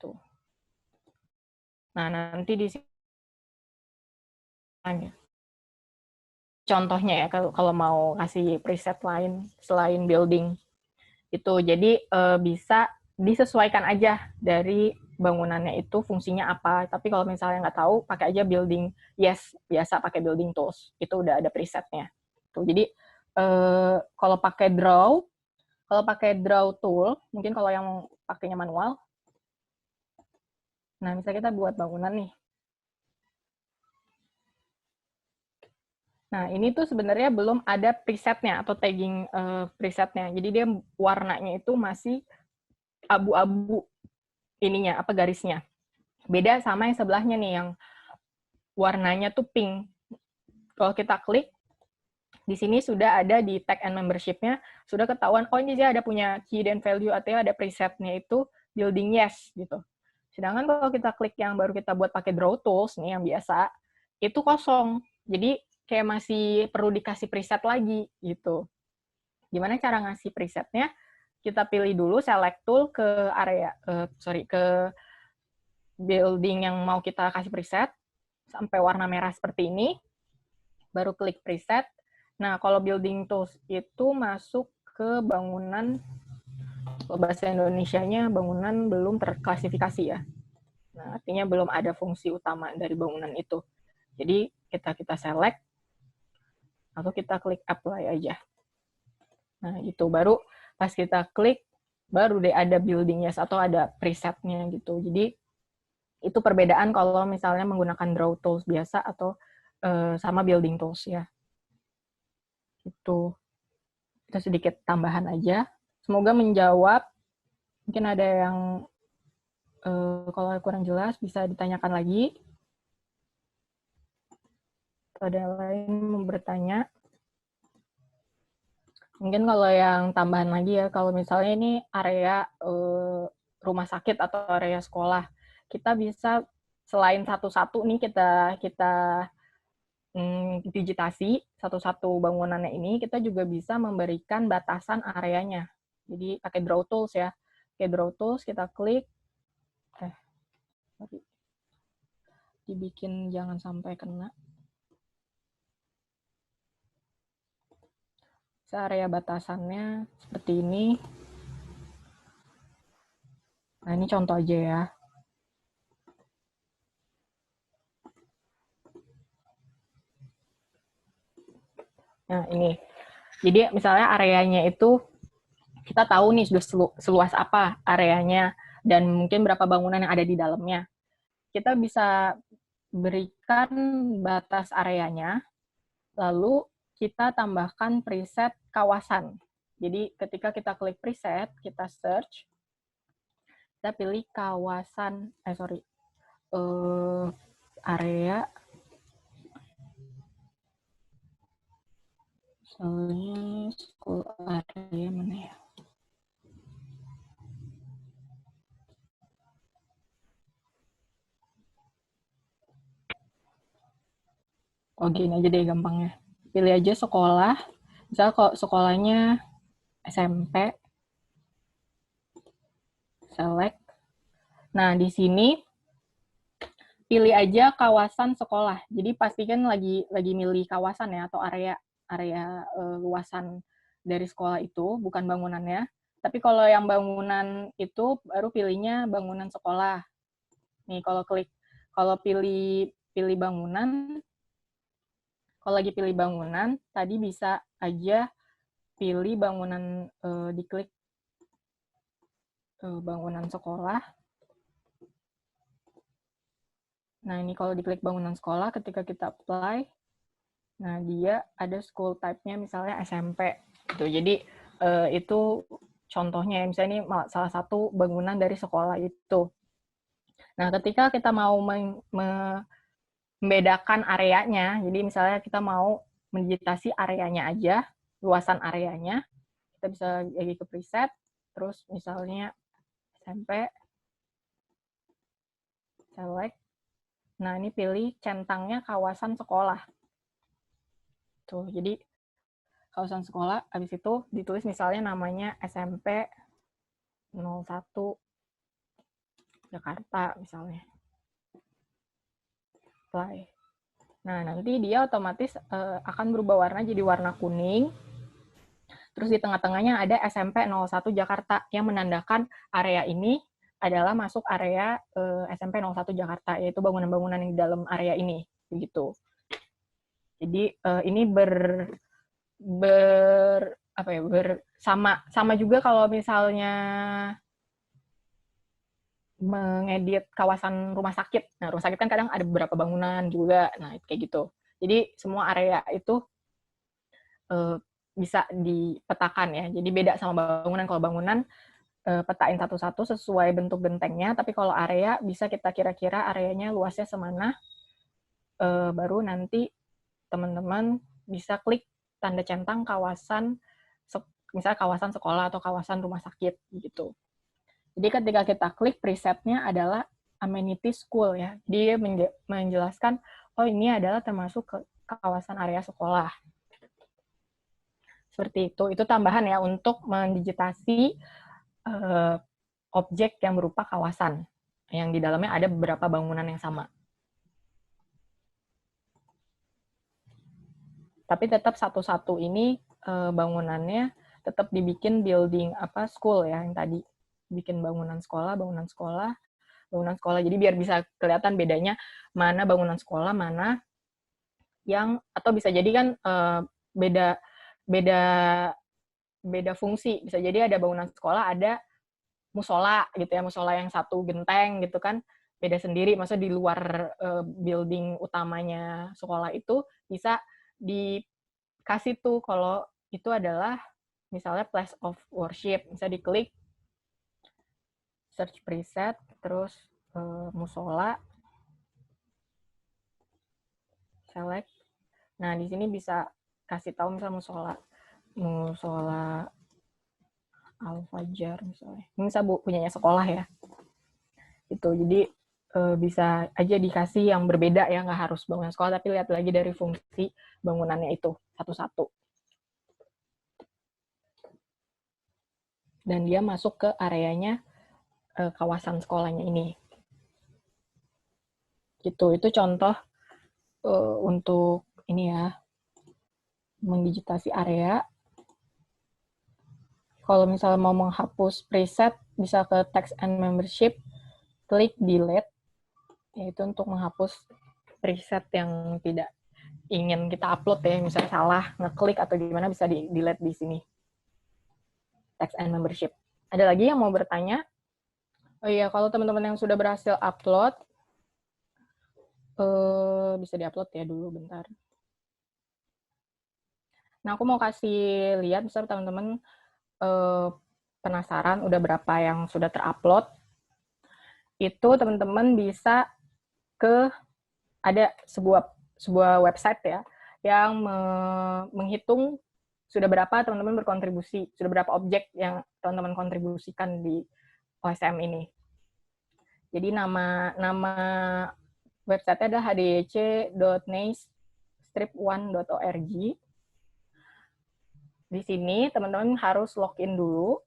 tuh. Nah, nanti di sini contohnya ya, kalau mau kasih preset lain selain building itu. Jadi bisa disesuaikan aja dari bangunannya itu fungsinya apa. Tapi kalau misalnya nggak tahu, pakai aja building yes, biasa pakai building tools, itu udah ada presetnya tuh. Jadi kalau pakai draw tool, mungkin kalau yang pakainya manual, nah misalnya kita buat bangunan nih. Nah, ini tuh sebenarnya belum ada presetnya atau tagging presetnya. Jadi dia warnanya itu masih abu-abu ininya, apa garisnya. Beda sama yang sebelahnya nih, yang warnanya tuh pink. Kalau kita klik, di sini sudah ada di tag and membership-nya, sudah ketahuan, oh ini dia ada punya key dan value, atau ada presetnya itu building yes, gitu. Sedangkan kalau kita klik yang baru kita buat pakai draw tools, nih yang biasa, itu kosong. Jadi kayak masih perlu dikasih preset lagi, gitu. Gimana cara ngasih presetnya? Kita pilih dulu select tool ke area, ke building yang mau kita kasih preset, sampai warna merah seperti ini, baru klik preset. Nah, kalau building tools itu masuk ke bangunan, bahasa Indonesianya bangunan belum terklasifikasi ya. Nah, artinya belum ada fungsi utama dari bangunan itu. Jadi, kita select, atau kita klik apply aja. Nah, itu baru pas kita klik, baru deh ada buildingnya atau ada presetnya gitu. Jadi itu perbedaan kalau misalnya menggunakan draw tools biasa atau sama building tools ya. Itu sedikit tambahan aja. Semoga menjawab. Mungkin ada yang kalau kurang jelas bisa ditanyakan lagi. Atau ada yang lain mau bertanya. Mungkin kalau yang tambahan lagi ya, kalau misalnya ini area rumah sakit atau area sekolah, kita bisa selain satu-satu nih kita digitasi satu-satu bangunannya ini, kita juga bisa memberikan batasan areanya. Jadi pakai draw tools ya. Pakai draw tools kita klik, dibikin jangan sampai kena. Area batasannya seperti ini. Nah, ini contoh aja ya. Nah, ini. Jadi, misalnya areanya itu, kita tahu nih sudah seluas apa areanya, dan mungkin berapa bangunan yang ada di dalamnya. Kita bisa berikan batas areanya, lalu kita tambahkan preset kawasan. Jadi, ketika kita klik preset, kita search, kita pilih kawasan, area, misalnya school area mana ya? Oh, gini aja deh gampangnya. Pilih aja sekolah, misal kalau sekolahnya SMP, select. Nah, di sini pilih aja kawasan sekolah. Jadi pastikan lagi milih kawasan ya, atau area luasan dari sekolah itu, bukan bangunannya. Tapi kalau yang bangunan itu baru pilihnya bangunan sekolah. Nih kalau pilih bangunan, kalau lagi pilih bangunan, tadi bisa aja pilih bangunan, diklik bangunan sekolah. Nah, ini kalau diklik bangunan sekolah, ketika kita apply, nah dia ada school type-nya misalnya SMP. Gitu. Jadi, itu contohnya, misalnya ini salah satu bangunan dari sekolah itu. Nah, ketika kita mau membedakan areanya, jadi misalnya kita mau mendigitasi areanya aja, luasan areanya, kita bisa lagi ke preset, terus misalnya SMP, select. Nah, ini pilih centangnya kawasan sekolah. Tuh, jadi kawasan sekolah, habis itu ditulis misalnya namanya SMP 01 Jakarta misalnya. Apply. Nah, nanti dia otomatis akan berubah warna jadi warna kuning. Terus di tengah-tengahnya ada SMP 01 Jakarta yang menandakan area ini adalah masuk area SMP 01 Jakarta, yaitu bangunan-bangunan yang di dalam area ini, begitu. Jadi ini sama juga kalau misalnya mengedit kawasan rumah sakit. Nah, rumah sakit kan kadang ada beberapa bangunan juga. Nah, kayak gitu. Jadi semua area itu bisa dipetakan ya. Jadi beda sama bangunan. Kalau bangunan petain satu-satu sesuai bentuk gentengnya, tapi kalau area bisa kita kira-kira areanya luasnya semana, baru nanti teman-teman bisa klik tanda centang kawasan, misalnya kawasan sekolah atau kawasan rumah sakit gitu. Jadi ketika kita klik presetnya adalah amenity school ya, dia menjelaskan oh ini adalah termasuk ke kawasan area sekolah. Seperti itu tambahan ya untuk mendigitasi objek yang berupa kawasan, yang di dalamnya ada beberapa bangunan yang sama. Tapi tetap satu-satu ini bangunannya tetap dibikin building school ya, yang tadi bikin bangunan sekolah. Jadi biar bisa kelihatan bedanya mana bangunan sekolah, mana yang, atau bisa jadi kan beda fungsi. Bisa jadi ada bangunan sekolah, ada musola gitu ya, musola yang satu genteng gitu kan, beda sendiri. Maksudnya di luar building utamanya sekolah itu bisa dikasih tuh kalau itu adalah misalnya place of worship. Bisa diklik search preset, terus musola, select. Nah, di sini bisa kasih tahu misalnya musola Al-Fajar misalnya. Ini bisa punyanya sekolah ya. Itu jadi bisa aja dikasih yang berbeda ya, nggak harus bangunan sekolah, tapi lihat lagi dari fungsi bangunannya itu satu-satu. Dan dia masuk ke areanya kawasan sekolahnya ini. Gitu, itu contoh untuk ini ya, mengdigitasi area. Kalau misalnya mau menghapus preset, bisa ke text and membership, klik delete, yaitu untuk menghapus preset yang tidak ingin kita upload ya, misalnya salah ngeklik atau gimana, bisa di delete di sini. Text and membership. Ada lagi yang mau bertanya? Oh iya, kalau teman-teman yang sudah berhasil upload, bisa diupload ya dulu bentar. Nah, aku mau kasih lihat, misalnya teman-teman penasaran udah berapa yang sudah terupload, itu teman-teman bisa ke ada sebuah website ya yang menghitung sudah berapa teman-teman berkontribusi, sudah berapa objek yang teman-teman kontribusikan di OSM ini. Jadi nama website-nya adalah hdec.nice-1.org. Di sini teman-teman harus login dulu.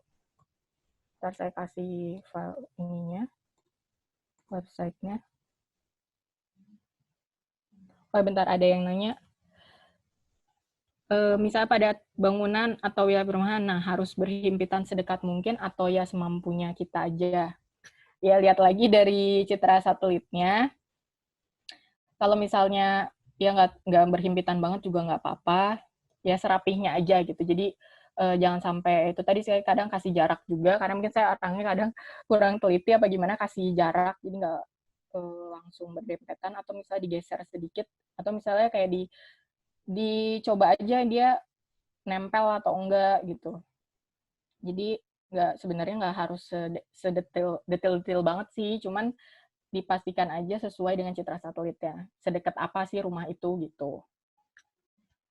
Ntar saya kasih file ininya, website-nya. Oh, bentar, ada yang nanya. Misalnya pada bangunan atau wilayah perumahan, nah harus berhimpitan sedekat mungkin atau ya semampunya kita aja. Ya, lihat lagi dari citra satelitnya. Kalau misalnya ya nggak berhimpitan banget juga nggak apa-apa. Ya serapihnya aja gitu. Jadi jangan sampai itu tadi saya kadang kasih jarak juga, karena mungkin saya orangnya kadang kurang teliti apa gimana kasih jarak, jadi nggak langsung berdempetan, atau misalnya digeser sedikit, atau misalnya kayak dicoba aja dia nempel atau enggak gitu. Jadi sebenarnya nggak harus sedetail banget sih, cuman dipastikan aja sesuai dengan citra satelitnya. Sedekat apa sih rumah itu gitu.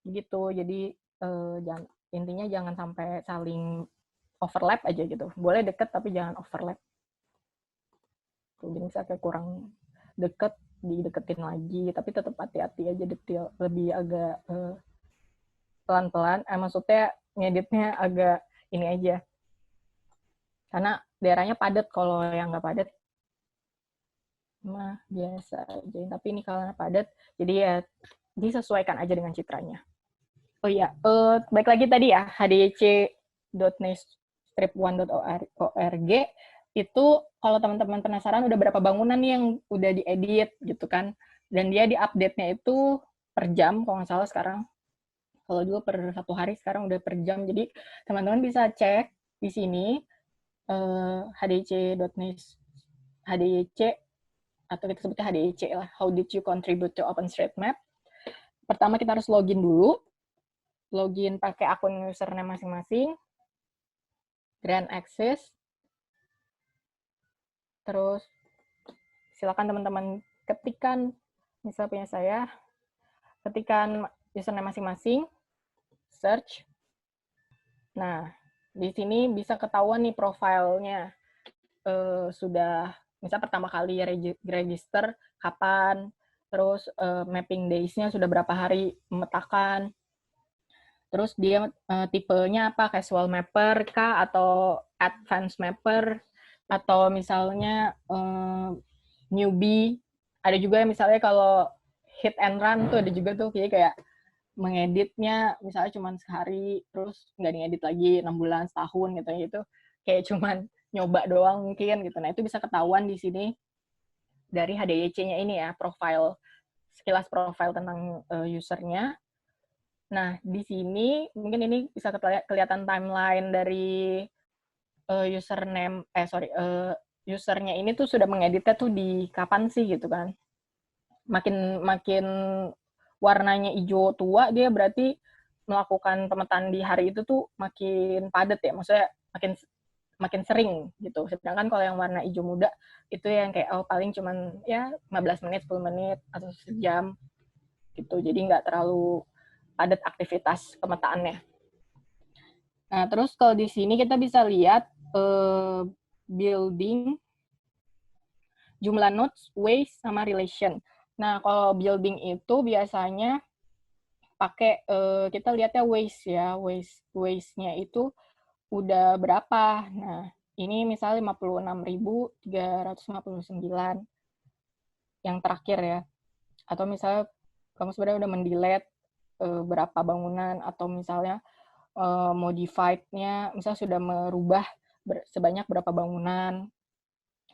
Gitu. Jadi intinya jangan sampai saling overlap aja gitu. Boleh deket tapi jangan overlap. Tuh, jadi misalnya kayak kurang deket, dideketin lagi, tapi tetap hati-hati aja, detail, lebih agak pelan-pelan. Maksudnya ngeditnya agak ini aja. Karena daerahnya padat, kalau yang nggak padat mah biasa aja. Tapi ini kalau padat, jadi ya disesuaikan aja dengan citranya. Oh iya, baik lagi tadi ya, hdec.nice-1.org itu kalau teman-teman penasaran udah berapa bangunan nih yang udah diedit gitu kan, dan dia diupdate-nya itu per jam kalau nggak salah sekarang. Kalau dulu per 1 hari, sekarang udah per jam. Jadi teman-teman bisa cek di sini hdc atau kita sebutnya HDC lah, how did you contribute to OpenStreetMap. Pertama kita harus login dulu, login pakai akun username masing-masing, grant access, terus silakan teman-teman ketikkan, misalnya punya saya, ketikkan username masing-masing, search. Nah, di sini bisa ketahuan nih profilnya, sudah misal pertama kali register kapan, terus mapping days-nya sudah berapa hari memetakan, terus dia tipenya apa, casual mapper kah atau advanced mapper, atau misalnya newbie. Ada juga misalnya kalau hit and run tuh ada juga tuh kayak mengeditnya misalnya cuma sehari terus nggak diedit lagi 6 bulan setahun gitu ya, itu kayak cuman nyoba doang mungkin gitu. Nah itu bisa ketahuan di sini dari HDYC-nya ini ya, sekilas profile tentang usernya. Nah di sini mungkin ini bisa kelihatan timeline dari usernya ini tuh sudah mengeditnya tuh di kapan sih gitu kan. Makin warnanya hijau tua, dia berarti melakukan pemetaan di hari itu tuh makin padat ya, maksudnya makin sering gitu. Sedangkan kalau yang warna hijau muda itu yang kayak paling cuman ya 15 menit, 10 menit atau sejam gitu. Jadi nggak terlalu padat aktivitas pemetaannya. Nah, terus kalau di sini kita bisa lihat building, jumlah nodes, ways, sama relation. Nah, kalau building itu biasanya pakai kita lihatnya ways ya, ways-nya itu udah berapa. Nah, ini misalnya 56.359 yang terakhir ya. Atau misalnya kamu sebenarnya udah mendelete berapa bangunan, atau misalnya modified-nya misalnya sudah merubah sebanyak berapa bangunan,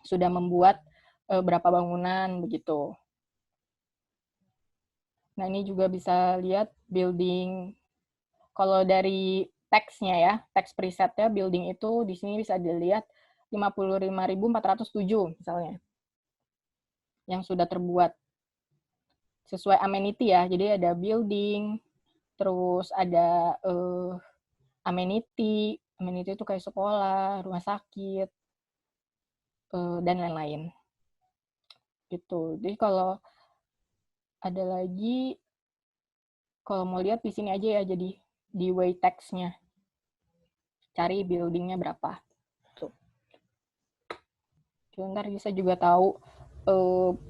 sudah membuat berapa bangunan begitu. Nah, ini juga bisa lihat building. Kalau dari teksnya ya, teks presetnya building itu di sini bisa dilihat 55.407 misalnya yang sudah terbuat sesuai amenity ya. Jadi ada building, terus ada amenity itu kayak sekolah, rumah sakit, dan lain-lain. Gitu. Jadi kalau ada lagi, kalau mau lihat di sini aja ya, jadi di way text-nya. Cari building-nya berapa. Tuh. Ntar bisa juga tahu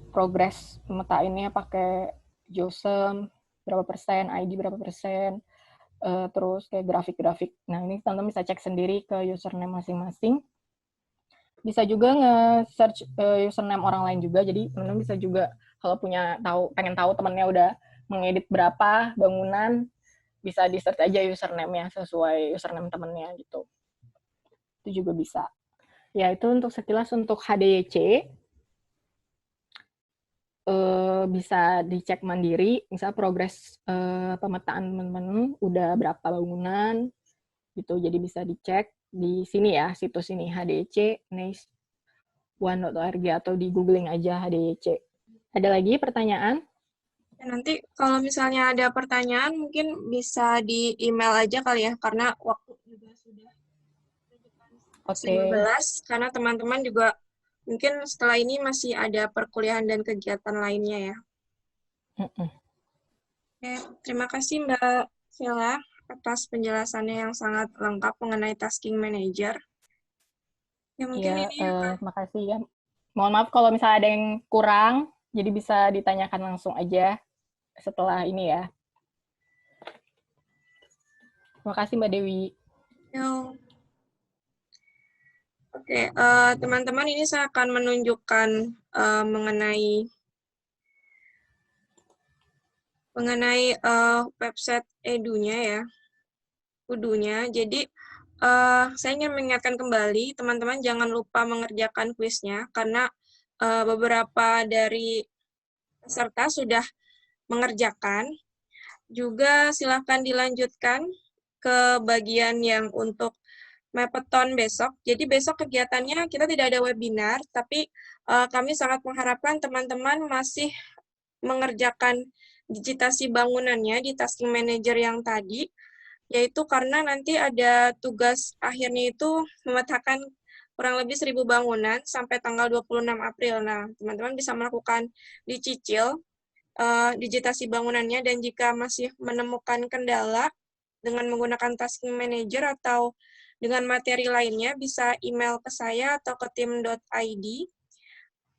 progres memetainnya pakai JOSM, berapa persen, ID berapa persen, terus kayak grafik-grafik. Nah, ini teman-teman bisa cek sendiri ke username masing-masing. Bisa juga nge-search username orang lain juga, jadi teman-teman bisa juga kalau pengen tahu temannya udah mengedit berapa bangunan, bisa di-search aja username-nya sesuai username temannya gitu. Itu juga bisa. Ya, itu untuk sekilas untuk HDYC. Bisa dicek mandiri, misalnya progres pemetaan teman-teman udah berapa bangunan, gitu. Jadi bisa dicek di sini ya, situs ini, HDYC, nice1.org, atau di googling aja HDYC. Ada lagi pertanyaan? Ya, nanti kalau misalnya ada pertanyaan mungkin bisa di email aja kali ya, karena waktu juga sudah 15, karena teman-teman juga mungkin setelah ini masih ada perkuliahan dan kegiatan lainnya ya. Oke, terima kasih Mbak Vela atas penjelasannya yang sangat lengkap mengenai tasking manager. Ya mungkin Ya, ini akan makasih ya. Mohon maaf kalau misalnya ada yang kurang, jadi bisa ditanyakan langsung aja setelah ini ya. Terima kasih Mbak Dewi. Yuk. Oke, teman-teman, ini saya akan menunjukkan mengenai website edunya ya, udunya. Jadi saya ingin mengingatkan kembali teman-teman jangan lupa mengerjakan kuisnya karena beberapa dari peserta sudah mengerjakan. Juga silakan dilanjutkan ke bagian yang untuk Mappeton besok. Jadi besok kegiatannya kita tidak ada webinar, tapi kami sangat mengharapkan teman-teman masih mengerjakan digitasi bangunannya di tasking manager yang tadi, yaitu karena nanti ada tugas akhirnya itu memetakan kurang lebih 1.000 bangunan sampai tanggal 26 April. Nah, teman-teman bisa melakukan dicicil digitasi bangunannya, dan jika masih menemukan kendala dengan menggunakan tasking manager atau dengan materi lainnya, bisa email ke saya atau ke tim.id,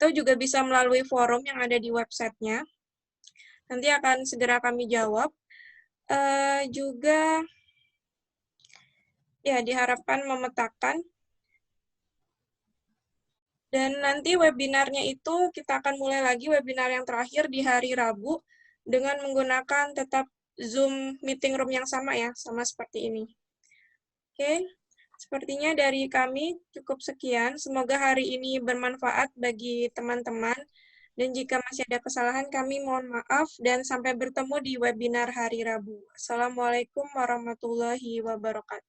atau juga bisa melalui forum yang ada di websitenya. Nanti akan segera kami jawab. Juga ya diharapkan memetakan. Dan nanti webinarnya itu kita akan mulai lagi webinar yang terakhir di hari Rabu dengan menggunakan tetap Zoom meeting room yang sama ya, sama seperti ini. Oke, sepertinya dari kami cukup sekian. Semoga hari ini bermanfaat bagi teman-teman. Dan jika masih ada kesalahan, kami mohon maaf dan sampai bertemu di webinar hari Rabu. Assalamualaikum warahmatullahi wabarakatuh.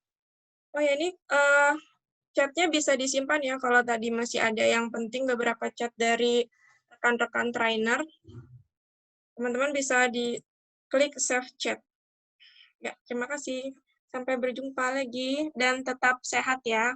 Oh ya, ini chatnya bisa disimpan ya, kalau tadi masih ada yang penting beberapa chat dari rekan-rekan trainer, teman-teman bisa diklik save chat. Ya, terima kasih. Sampai berjumpa lagi dan tetap sehat ya.